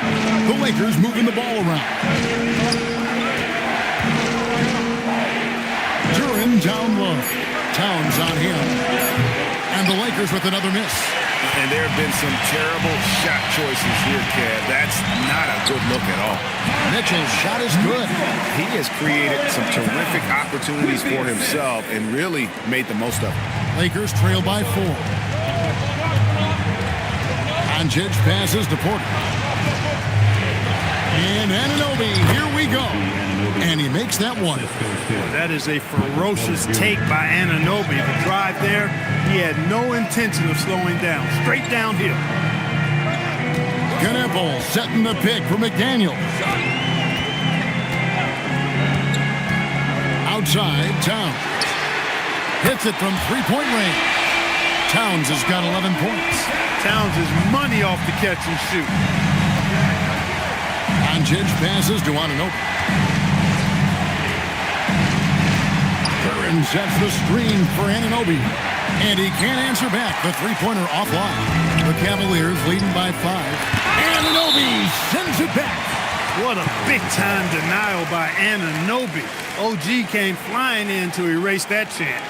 Speaker 1: The Lakers moving the ball around. Duren down low. Towns on him. And the Lakers with another miss.
Speaker 5: And there have been some terrible shot choices here, Kev. That's not a good look at all.
Speaker 1: Mitchell's shot is good.
Speaker 5: He has created some terrific opportunities for himself and really made the most of it.
Speaker 1: Lakers trail by 4. Doncic passes to Porter. And Anunoby, here we go. And he makes that one.
Speaker 3: That is a ferocious take by Anunoby. The drive there, he had no intention of slowing down. Straight downhill.
Speaker 1: Knueppel setting the pick for McDaniel. Outside, Towns. Hits it from three-point range. Towns has got 11 points.
Speaker 3: Towns is money off the catch and shoot.
Speaker 1: Doncic passes to Anunoby. Duren sets the screen for Anunoby. And he can't answer back. The three-pointer offline. The Cavaliers leading by 5. Anunoby sends it back.
Speaker 3: What a big-time denial by Anunoby. OG came flying in to erase that chance.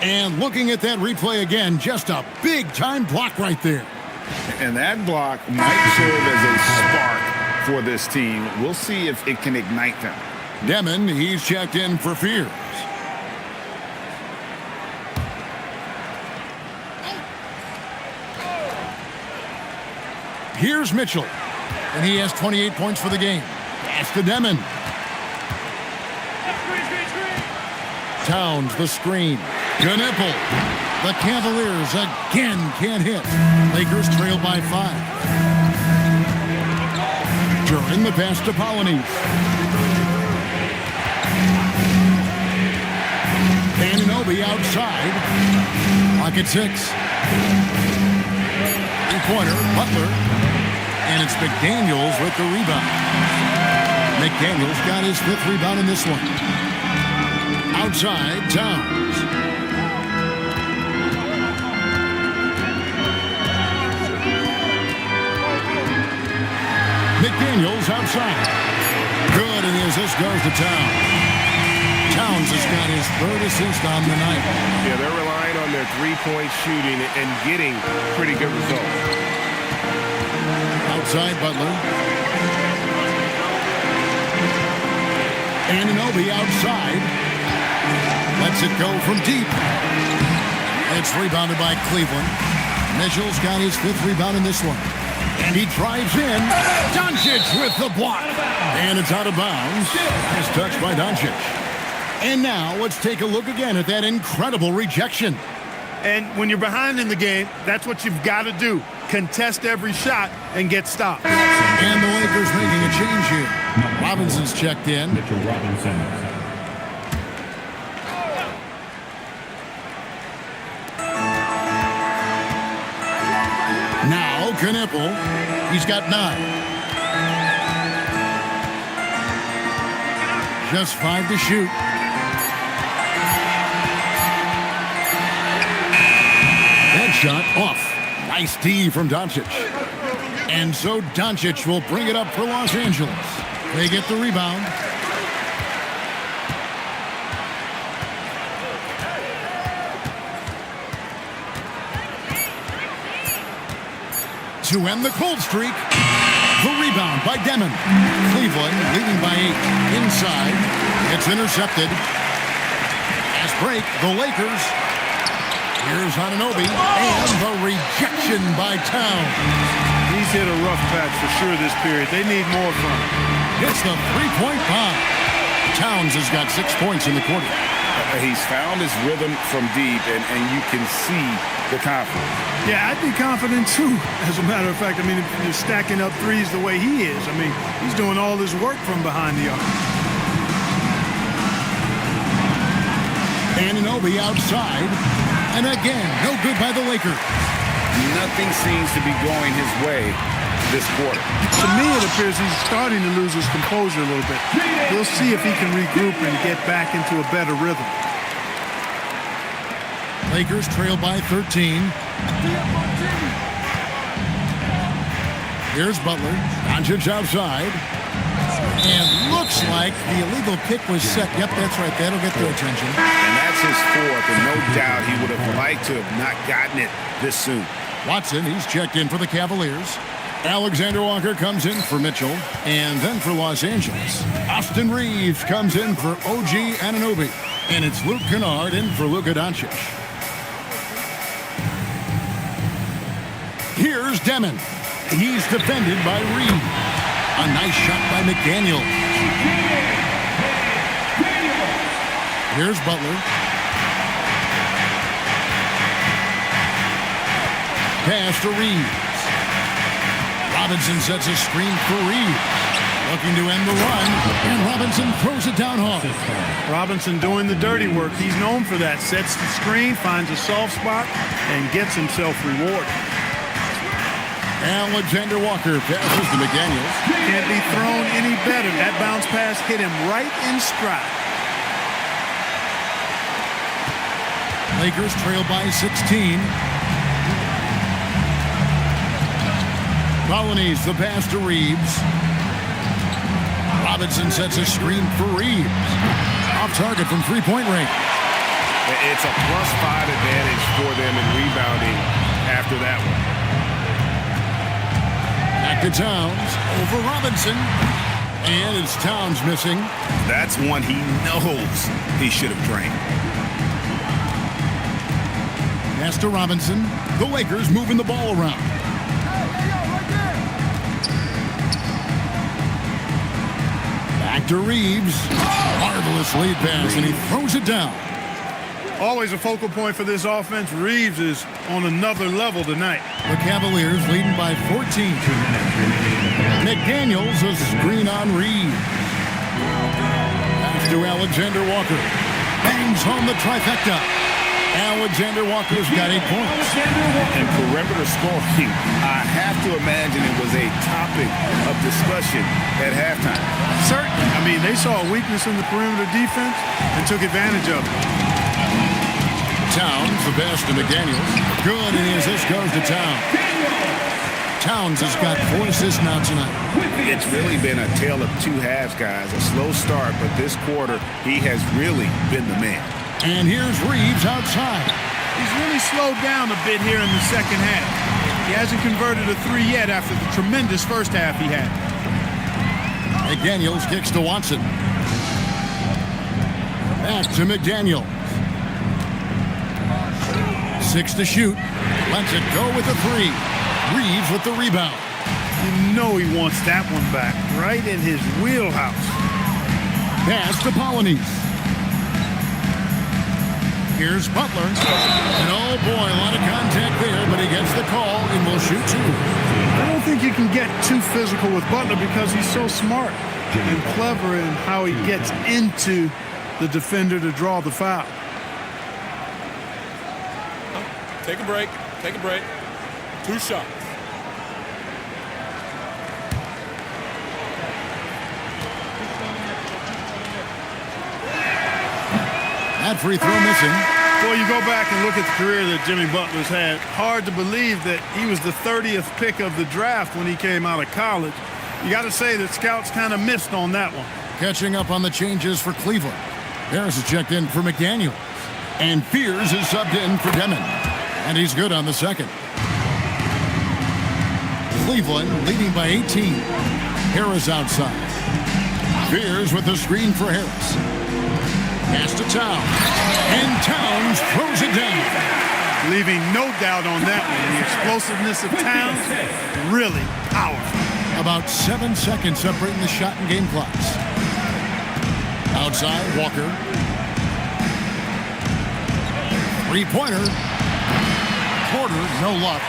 Speaker 1: And looking at that replay again, just a big-time block right there.
Speaker 5: And that block might serve as a spark for this team. We'll see if it can ignite them.
Speaker 1: Demon, he's checked in for Fears. Here's Mitchell, and he has 28 points for the game. Pass to Demon. Towns, the screen. Knueppel. The Cavaliers again can't hit. Lakers trail by 5. Duren the pass to Polonese. Anunoby outside. Pocket 6. Three-pointer, Butler. And it's McDaniels with the rebound. McDaniels got his 5th rebound in this one. Outside, Towns. McDaniels outside. Good, and the assist goes to Towns. Towns has got his 3rd assist on the night.
Speaker 5: Yeah, they're relying on their three-point shooting and getting pretty good results.
Speaker 1: Outside Butler. Anunoby outside. Lets it go from deep. It's rebounded by Cleveland. Mitchell's got his 5th rebound in this one. And he drives in. Doncic with the block. And it's out of bounds. Nice touch by Doncic. And now let's take a look again at that incredible rejection.
Speaker 3: And when you're behind in the game, that's what you've got to do. Contest every shot and get stopped.
Speaker 1: And the Lakers making a change here. Robinson's checked in.
Speaker 6: Mitchell Robinson.
Speaker 1: Now Knueppel. He's got 9. Just 5 to shoot. That shot off. Nice D from Doncic. And so Doncic will bring it up for Los Angeles. They get the rebound. To end the cold streak, the rebound by Demon. Cleveland leading by 8. Inside, it's intercepted. Fast break, the Lakers. Here's Anunoby, and the rejection by Towns.
Speaker 3: He's hit a rough patch for sure this period. They need more from him.
Speaker 1: It's the three-point bomb. Towns has got 6 points in the quarter.
Speaker 5: He's found his rhythm from deep, and you can see the confidence.
Speaker 3: Yeah, I'd be confident too, as a matter of fact. I mean, if you're stacking up threes the way he is, I mean, he's doing all his work from behind the arc.
Speaker 1: Anunoby outside. And again, no good by the Lakers.
Speaker 5: Nothing seems to be going his way this quarter.
Speaker 3: To me, it appears he's starting to lose his composure a little bit. We'll see if he can regroup and get back into a better rhythm.
Speaker 1: Lakers trail by 13. Here's Butler. Doncic outside. And looks like the illegal kick was set. Yep, that's right. That'll get their attention.
Speaker 5: And that's his fourth, and no doubt he would have liked to have not gotten it this soon.
Speaker 1: Watson, he's checked in for the Cavaliers. Alexander Walker comes in for Mitchell, and then for Los Angeles. Austin Reeves comes in for OG Anunoby, and it's Luke Kennard in for Luka Doncic. Here's Demon. He's defended by Reed. A nice shot by McDaniel. Here's Butler. Pass to Reeves. Robinson sets a screen for Reeves. Looking to end the run, and Robinson throws it down hard.
Speaker 3: Robinson doing the dirty work. He's known for that. Sets the screen, finds a soft spot, and gets himself rewarded.
Speaker 1: Alexander Walker passes to McDaniels.
Speaker 3: Can't be thrown any better. That bounce pass hit him right in stride.
Speaker 1: Lakers trail by 16. Colonies the pass to Reeves. Robinson sets a screen for Reeves. Off target from three-point range.
Speaker 5: It's a +5 advantage for them in rebounding after that one.
Speaker 1: Back to Towns over Robinson. And it's Towns missing.
Speaker 5: That's one he knows he should have drained.
Speaker 1: Pass to Robinson. The Lakers moving the ball around. Back to Reeves. Marvelous lead pass, and he throws it down.
Speaker 3: Always a focal point for this offense. Reeves is on another level tonight.
Speaker 1: The Cavaliers leading by 14. McDaniels a screen on Reeves. Pass to Alexander Walker. Bangs home the trifecta. Alexander Walker's got 8 points.
Speaker 5: And perimeter scoring, I have to imagine it was a topic of discussion at halftime.
Speaker 3: Certainly. I mean, they saw a weakness in the perimeter defense and took advantage of it.
Speaker 1: Towns, the pass to McDaniels. Good, and his assist goes to Towns. Towns has got 4 assists now tonight.
Speaker 5: It's really been a tale of two halves, guys. A slow start, but this quarter, he has really been the man.
Speaker 1: And here's Reeves outside.
Speaker 3: He's really slowed down a bit here in the second half. He hasn't converted a 3 yet after the tremendous first half he had.
Speaker 1: McDaniels kicks to Watson. Back to McDaniels. 6 to shoot. Lets it go with a 3. Reeves with the rebound.
Speaker 3: You know he wants that one back. Right in his wheelhouse.
Speaker 1: Pass to Polonies. Here's Butler. And oh boy, a lot of contact there, but he gets the call and will shoot 2.
Speaker 3: I don't think you can get too physical with Butler because he's so smart and clever in how he gets into the defender to draw the foul.
Speaker 7: Take a break. Take a break. 2 shots.
Speaker 1: That free throw missing.
Speaker 3: Boy, you go back and look at the career that Jimmy Butler's had. Hard to believe that he was the 30th pick of the draft when he came out of college. You got to say that scouts kind of missed on that one.
Speaker 1: Catching up on the changes for Cleveland. Harris is checked in for McDaniels. And Fears is subbed in for Demon. And he's good on the second. Cleveland leading by 18. Harris outside. Fears with the screen for Harris. Pass to Towns. And Towns throws it down.
Speaker 3: leaving no doubt on that one. The explosiveness of Towns, really powerful.
Speaker 1: About 7 seconds separating the shot and game clocks. Outside, Walker. Three-pointer. Porter, no luck.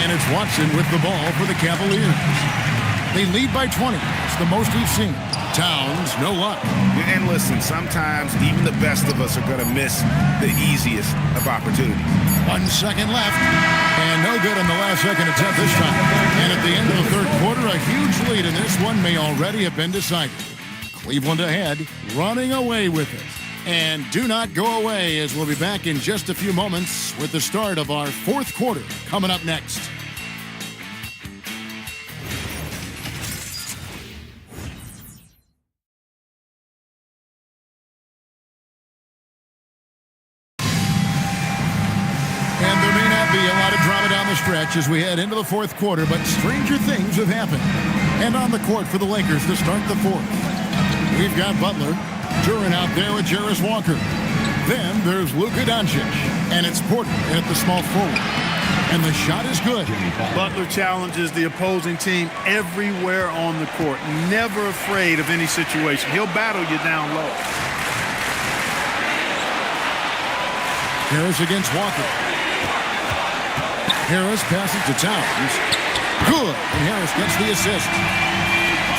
Speaker 1: And it's Watson with the ball for the Cavaliers. They lead by 20. It's the most we've seen. Towns, no luck.
Speaker 5: And listen, sometimes even the best of us are going to miss the easiest of opportunities.
Speaker 1: 1 second left. And no good on the last second attempt this time. And at the end of the third quarter, a huge lead, and this one may already have been decided. Cleveland ahead, running away with it. And do not go away, as we'll be back in just a few moments with the start of our fourth quarter coming up next. Stretch as we head into the fourth quarter, but stranger things have happened. And on the court for the Lakers to start the fourth, we've got Butler, Duran out there with Jarris Walker. Then there's Luka Doncic, and it's Porter at the small forward. And the shot is good.
Speaker 3: Butler challenges the opposing team everywhere on the court, never afraid of any situation. He'll battle you down low.
Speaker 1: Harris against Walker. Harris passes to Towns. Good. And Harris gets the assist.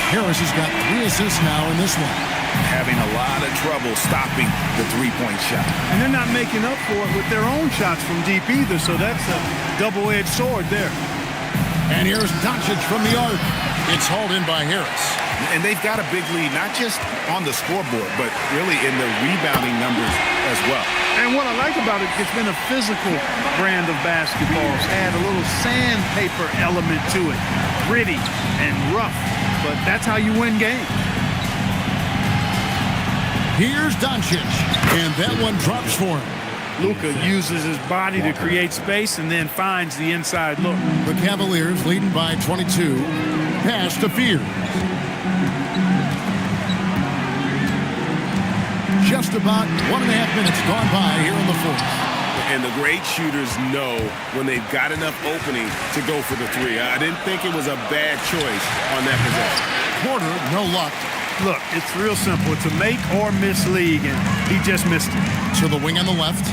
Speaker 1: Harris has got 3 assists now in this one.
Speaker 5: Having a lot of trouble stopping the three-point shot.
Speaker 3: And they're not making up for it with their own shots from deep either, so that's a double-edged sword there.
Speaker 1: And here's Doncic from the arc. It's hauled in by Harris.
Speaker 5: And they've got a big lead, not just on the scoreboard, but really in the rebounding numbers as well.
Speaker 3: And what I like about it, it's been a physical brand of basketball. It's had a little sandpaper element to it. Gritty and rough, but that's how you win games.
Speaker 1: Here's Doncic, and that one drops for him.
Speaker 3: Luka uses his body to create space and then finds the inside look.
Speaker 1: The Cavaliers leading by 22. Pass to Fear. Just about 1.5 minutes gone by here in the fourth.
Speaker 5: And the great shooters know when they've got enough opening to go for the three. I didn't think it was a bad choice on that possession.
Speaker 1: Porter, no luck.
Speaker 3: Look, it's real simple. It's a make or miss league, and he just missed it.
Speaker 1: To the wing on the left.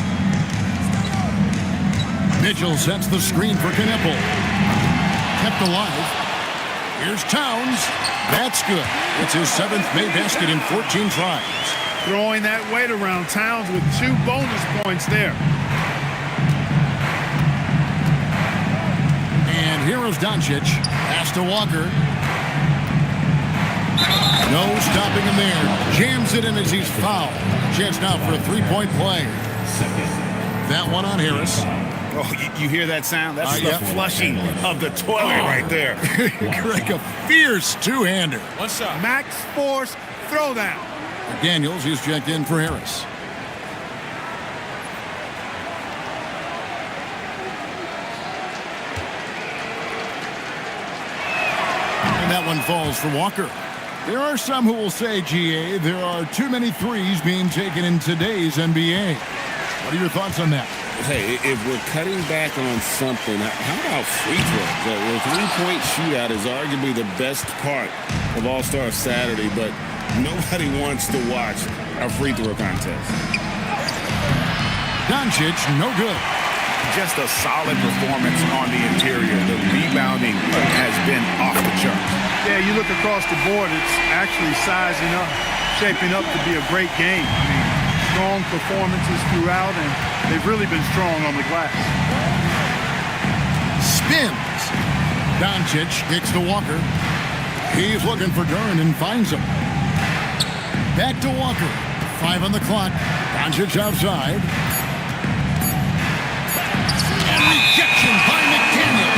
Speaker 1: Mitchell sets the screen for Knipple. Kept alive. Here's Towns. That's good. It's his 7th made basket in 14 tries.
Speaker 3: Throwing that weight around. Towns with 2 bonus points there.
Speaker 1: And here is Doncic. Pass to Walker. No stopping him there. Jams it in as he's fouled. Chance now for a 3-point play. That one on Harris.
Speaker 5: Oh, you hear that sound? That's the
Speaker 1: yep.
Speaker 5: flushing of the toilet right there.
Speaker 1: Greg, a fierce two-hander.
Speaker 7: One shot.
Speaker 3: Max Force throwdown.
Speaker 1: Daniels, he's checked in for Harris. And that one falls for Walker. There are some who will say, GA, there are too many threes being taken in today's NBA. What are your thoughts on that?
Speaker 2: Hey, if we're cutting back on something, how about free throws? The three-point shootout is arguably the best part of All-Star Saturday, but nobody wants to watch a free throw contest.
Speaker 1: Doncic, no good.
Speaker 5: Just a solid performance on the interior. The rebounding has been off the charts.
Speaker 3: Yeah, you look across the board, it's actually sizing up, shaping up to be a great game. I mean, strong performances throughout, and they've really been strong on the glass.
Speaker 1: Spins. Doncic kicks to Walker. He's looking for Duran and finds him. Back to Walker. 5 on the clock. Doncic outside. And rejection by McDaniel.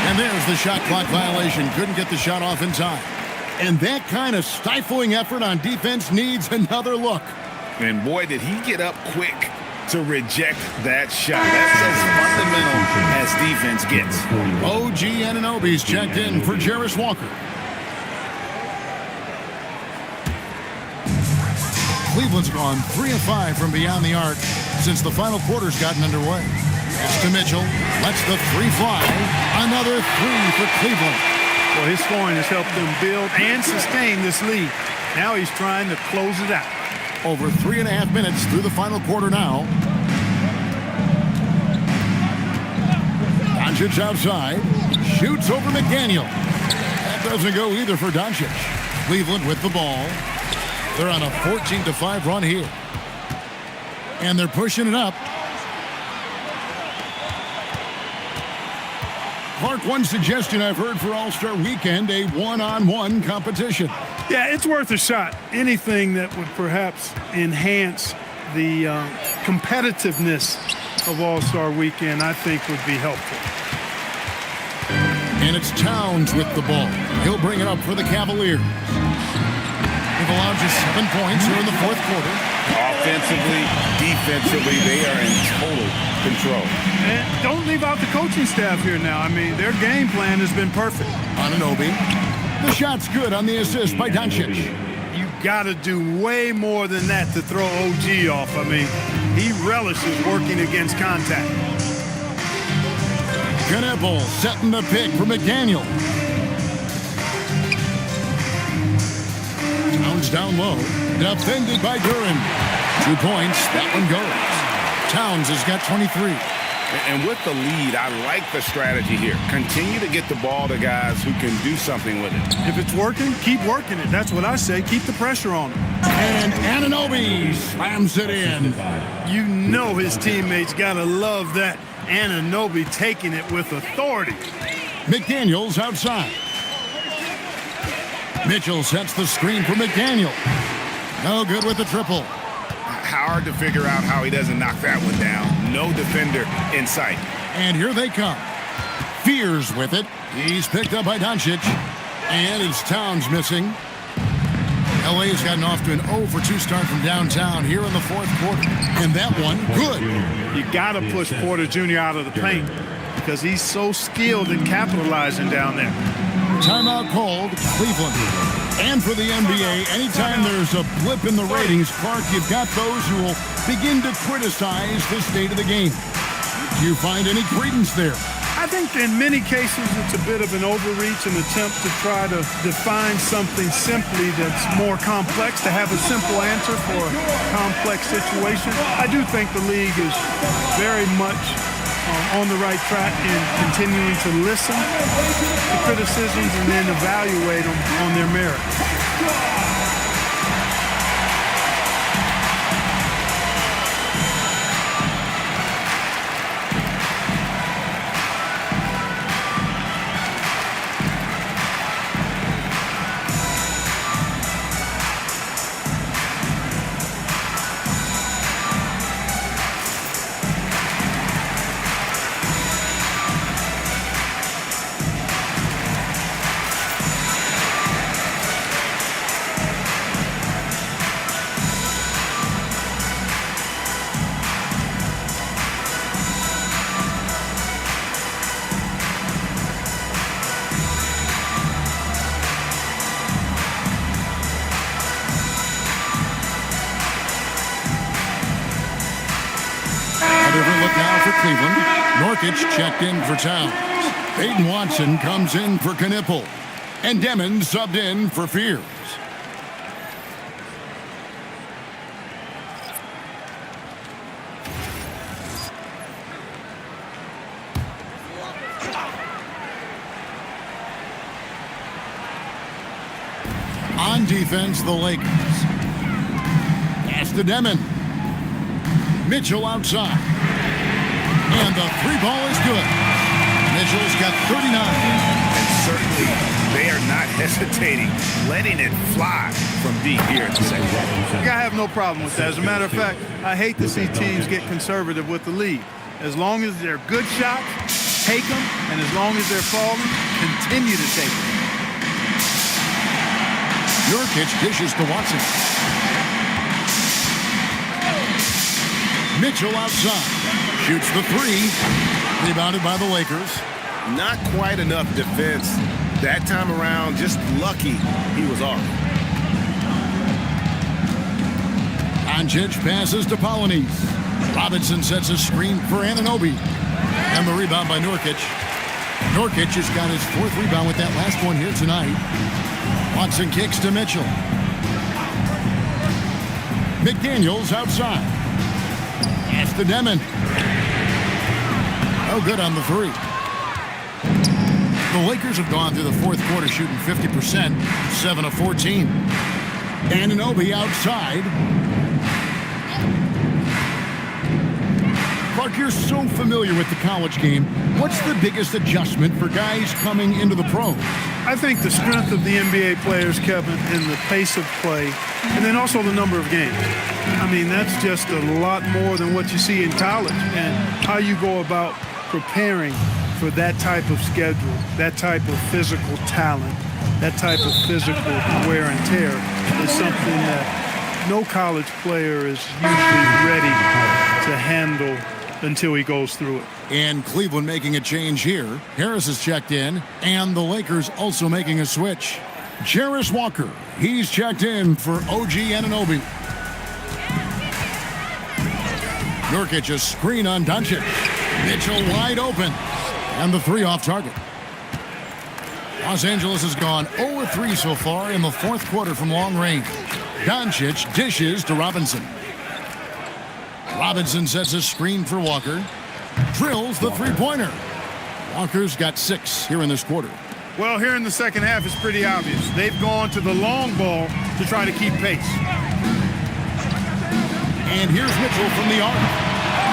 Speaker 1: And there's the shot clock violation. Couldn't get the shot off in time. And that kind of stifling effort on defense needs another look.
Speaker 5: And boy, did he get up quick to reject that shot. That's as fundamental as defense gets.
Speaker 1: OG Anunoby's checked in for Jarris Walker. Cleveland's gone 3 of 5 from beyond the arc since the final quarter's gotten underway. Pass to Mitchell. Lets the three fly. Another three for Cleveland.
Speaker 3: Well, his scoring has helped them build and sustain this lead. Now he's trying to close it out.
Speaker 1: Over 3.5 minutes through the final quarter now. Doncic outside. Shoots over McDaniel. That doesn't go either for Doncic. Cleveland with the ball. They're on a 14-5 run here. And they're pushing it up. Clark, one suggestion I've heard for All-Star Weekend, a one-on-one competition.
Speaker 3: Yeah, it's worth a shot. Anything that would perhaps enhance the competitiveness of All-Star Weekend, I think would be helpful.
Speaker 1: And it's Towns with the ball. He'll bring it up for the Cavaliers. They've allowed just 7 points here in the fourth quarter.
Speaker 2: Offensively, defensively, they are in total control.
Speaker 3: And don't leave out the coaching staff here now. I mean, their game plan has been perfect.
Speaker 1: Anunoby. The shot's good on the assist by Doncic.
Speaker 3: You got to do way more than that to throw OG off. I mean, he relishes working against contact.
Speaker 1: Knebel setting the pick for McDaniel. Towns down low. Defended by Duran. 2 points. That one goes. Towns has got 23.
Speaker 5: And with the lead, I like the strategy here. Continue to get the ball to guys who can do something with it.
Speaker 3: If it's working, keep working it. That's what I say. Keep the pressure on him.
Speaker 1: And Anunoby slams it in.
Speaker 3: You know his teammates got to love that. Anunoby taking it with authority.
Speaker 1: McDaniel's outside. Mitchell sets the screen for McDaniel. No good with the triple.
Speaker 5: Hard to figure out how he doesn't knock that one down. No defender in sight.
Speaker 1: And here they come. Fears with it. He's picked up by Doncic. And it's Towns missing. LA has gotten off to an 0-for-2 start from downtown here in the fourth quarter. And that one, good.
Speaker 3: You got to push Porter Jr. out of the paint because he's so skilled in capitalizing down there.
Speaker 1: Timeout called, Cleveland. And for the NBA, anytime there's a blip in the ratings, Clark, you've got those who will begin to criticize the state of the game. Do you find any credence there?
Speaker 3: I think in many cases it's a bit of an overreach, an attempt to try to define something simply that's more complex, to have a simple answer for a complex situation. I do think the league is very much on the right track in continuing to listen to criticisms and then evaluate them on their merit.
Speaker 1: Cleveland. Norkic checked in for Towns. Peyton Watson comes in for Knipple. And Demon subbed in for Fears. On defense, the Lakers. Pass to Demon. Mitchell outside. And the three ball is good. Mitchell's got 39.
Speaker 5: And certainly they are not hesitating, letting it fly from deep here in the second quarter.
Speaker 3: I have no problem with that. As a matter of fact, I hate to see teams get conservative with the lead. As long as they're good shots, take them. And as long as they're falling, continue to take them.
Speaker 1: Nurkic dishes to Watson. Mitchell outside. Shoots the three. Rebounded by the Lakers.
Speaker 2: Not quite enough defense. That time around, just lucky he was off.
Speaker 1: Doncic passes to Polonese. Robinson sets a screen for Anunoby. And the rebound by Nurkic. Nurkic has got his 4th rebound with that last one here tonight. Watson kicks to Mitchell. McDaniels outside. Pass to Demon. No good on the 3. The Lakers have gone through the 4th quarter shooting 50%, 7 of 14. Anunoby outside. Clark, you're so familiar with the college game. What's the biggest adjustment for guys coming into the pros?
Speaker 3: I think the strength of the NBA players, Kevin, in the pace of play, and then also the number of games. I mean, that's just a lot more than what you see in college, and how you go about preparing for that type of schedule, that type of physical talent, that type of physical wear and tear is something that no college player is usually ready to handle until he goes through it.
Speaker 1: And Cleveland making a change here. Harris is checked in, and the Lakers also making a switch. Jarris Walker, he's checked in for OG Anunoby. Nurkic a screen on Doncic. Mitchell wide open, and the 3 off target. Los Angeles has gone 0-3 so far in the 4th quarter from long range. Doncic dishes to Robinson. Robinson sets a screen for Walker. Drills the 3-pointer. Walker's got 6 here in this quarter.
Speaker 3: Well, here in the second half, it's pretty obvious. They've gone to the long ball to try to keep pace.
Speaker 1: And here's Mitchell from the arc.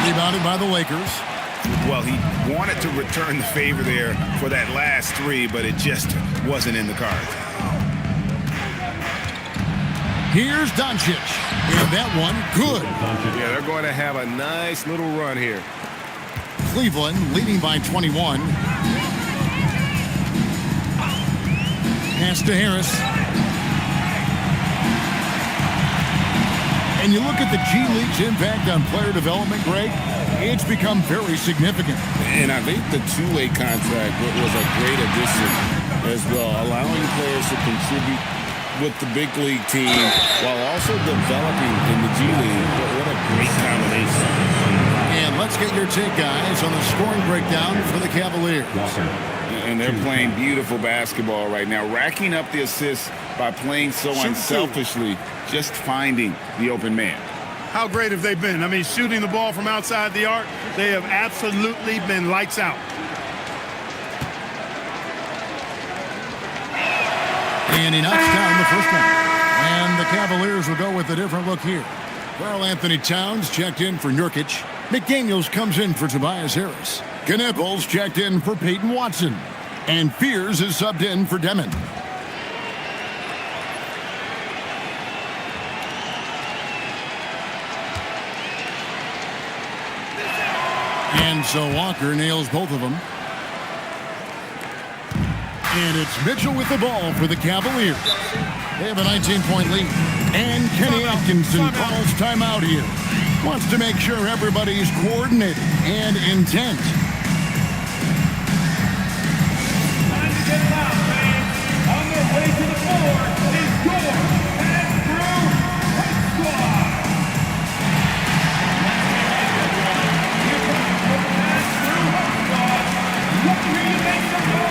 Speaker 1: Rebounded by the Lakers.
Speaker 5: Well, he wanted to return the favor there for that last 3, but it just wasn't in the cards.
Speaker 1: Here's Doncic. And that one, good.
Speaker 5: Yeah, they're going to have a nice little run here.
Speaker 1: Cleveland leading by 21. Pass to Harris. And you look at the G League's impact on player development, Greg, it's become very significant.
Speaker 2: And I think the two-way contract was a great addition as well, allowing players to contribute with the big league team while also developing in the G League. What a great combination.
Speaker 1: And let's get your take, guys, on the scoring breakdown for the Cavaliers.
Speaker 2: And they're playing beautiful basketball right now, racking up the assists by playing so unselfishly, just finding the open man.
Speaker 3: How great have they been? I mean, shooting the ball from outside the arc, they have absolutely been lights out.
Speaker 1: And he knocks down the first one. And the Cavaliers will go with a different look here. Karl Anthony Towns checked in for Nurkic. McDaniels comes in for Tobias Harris. Knipples checked in for Peyton Watson. And Fears is subbed in for Demon. And so Walker nails both of them. And it's Mitchell with the ball for the Cavaliers. They have a 19-point lead. And Kenny Atkinson calls timeout here. Wants to make sure everybody's coordinated and intent.
Speaker 6: Time to get loud, fans. On their way to the floor is your pass-through hit squad. Here comes your pass-through hit squad. Ready to make the ball.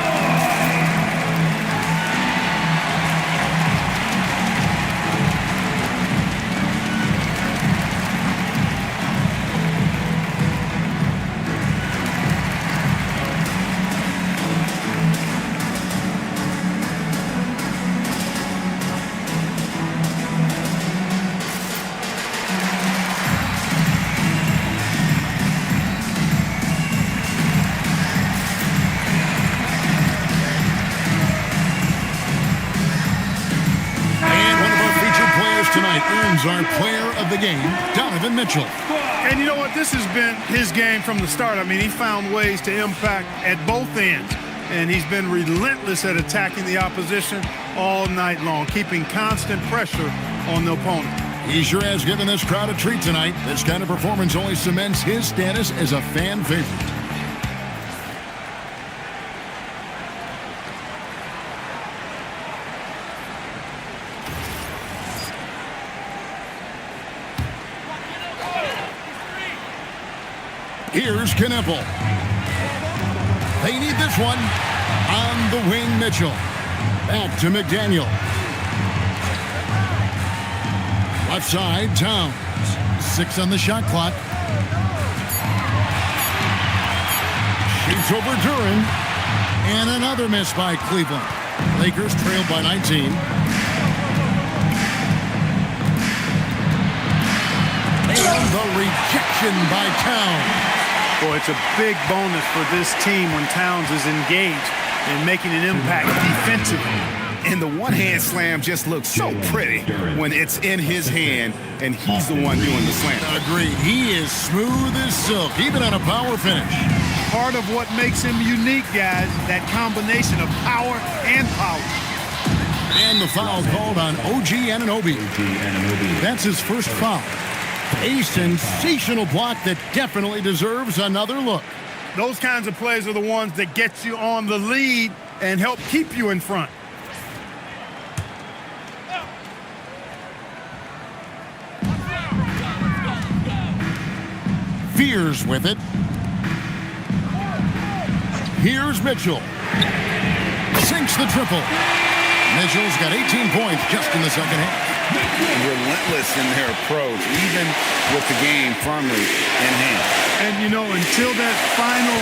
Speaker 1: Earns our player of the game, Donovan Mitchell.
Speaker 3: And you know what? This has been his game from the start. I mean, he found ways to impact at both ends. And he's been relentless at attacking the opposition all night long, keeping constant pressure on the opponent.
Speaker 1: He sure has given this crowd a treat tonight. This kind of performance only cements his status as a fan favorite. Here's Knippel. They need this one. On the wing, Mitchell. Back to McDaniel. Left side, Towns. 6 on the shot clock. Shoots over Duran. And another miss by Cleveland. Lakers trailed by 19. And the rejection by Towns.
Speaker 3: Boy, it's a big bonus for this team when Towns is engaged and making an impact defensively.
Speaker 2: And the one-hand slam just looks so pretty when it's in his hand and he's the one doing the slam.
Speaker 1: Agreed. He is smooth as silk, even on a power finish.
Speaker 3: Part of what makes him unique, guys, that combination of power and power.
Speaker 1: And the foul called on OG Anunoby. That's his first foul. A sensational block that definitely deserves another look.
Speaker 3: Those kinds of plays are the ones that get you on the lead and help keep you in front.
Speaker 1: Fears with it. Here's Mitchell. Sinks the triple. Mitchell's got 18 points just in the second half.
Speaker 2: Relentless in their approach, even with the game firmly in hand.
Speaker 3: And, you know, until that final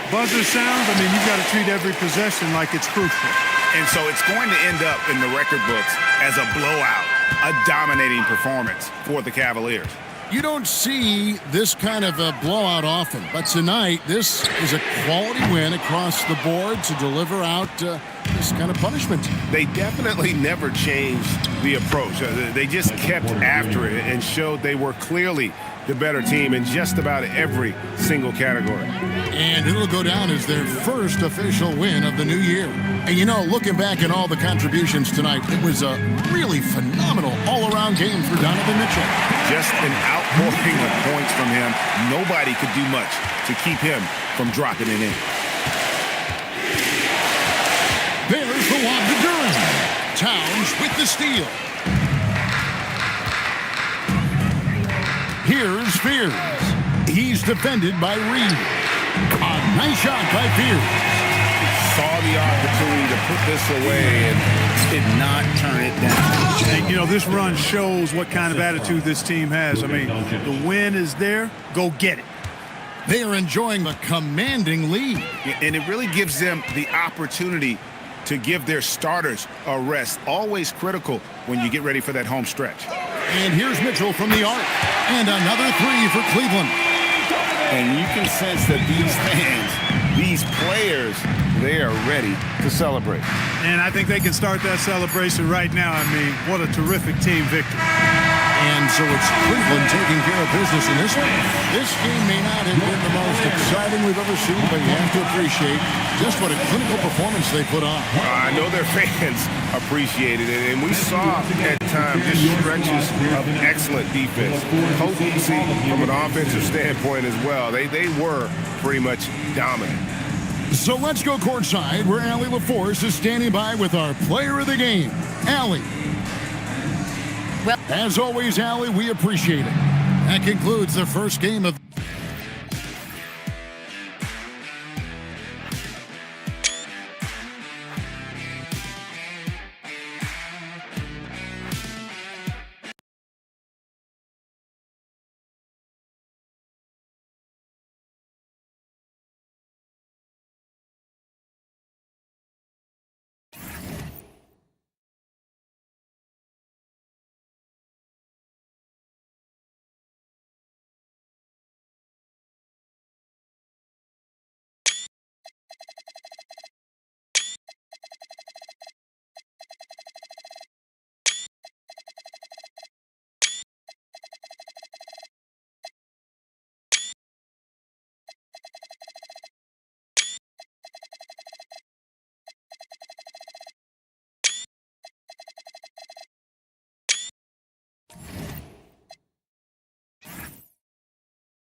Speaker 3: buzzer sounds, I mean, you've got to treat every possession like it's crucial.
Speaker 2: And so it's going to end up in the record books as a blowout, a dominating performance for the Cavaliers.
Speaker 1: You don't see this kind of a blowout often, but tonight this is a quality win across the board to deliver out this kind of punishment.
Speaker 2: They definitely never changed the approach. They just kept after it and showed they were clearly the better team in just about every single category.
Speaker 1: And it'll go down as their first official win of the new year. And you know, looking back at all the contributions tonight, it was a really phenomenal all-around game for Donovan Mitchell.
Speaker 2: Just an outpouring of points from him. Nobody could do much to keep him from dropping it in.
Speaker 1: There's the lob to Duran. Towns with the steal. Here's Fears. He's defended by Reed. A nice shot by Fears.
Speaker 2: Saw the opportunity to put this away and did not turn it down.
Speaker 3: And, you know, this run shows what kind of attitude this team has. I mean, the win is there. Go get it.
Speaker 1: They are enjoying a commanding lead.
Speaker 2: And it really gives them the opportunity to give their starters a rest. Always critical when you get ready for that home stretch.
Speaker 1: And here's Mitchell from the arc. And another three for Cleveland.
Speaker 2: And you can sense that these fans, these players, they are ready to celebrate.
Speaker 3: And I think they can start that celebration right now. I mean, what a terrific team victory.
Speaker 1: And so it's Cleveland taking care of business in this one. This game may not have been the most exciting we've ever seen, but you have to appreciate just what a clinical performance they put on.
Speaker 2: I know their fans appreciated it, and we saw at times just stretches of excellent defense. Potency from an offensive standpoint as well. They were pretty much dominant.
Speaker 1: So let's go courtside where Allie LaForce is standing by with our player of the game, Allie. Well, as always, Allie, we appreciate it. That concludes the first game of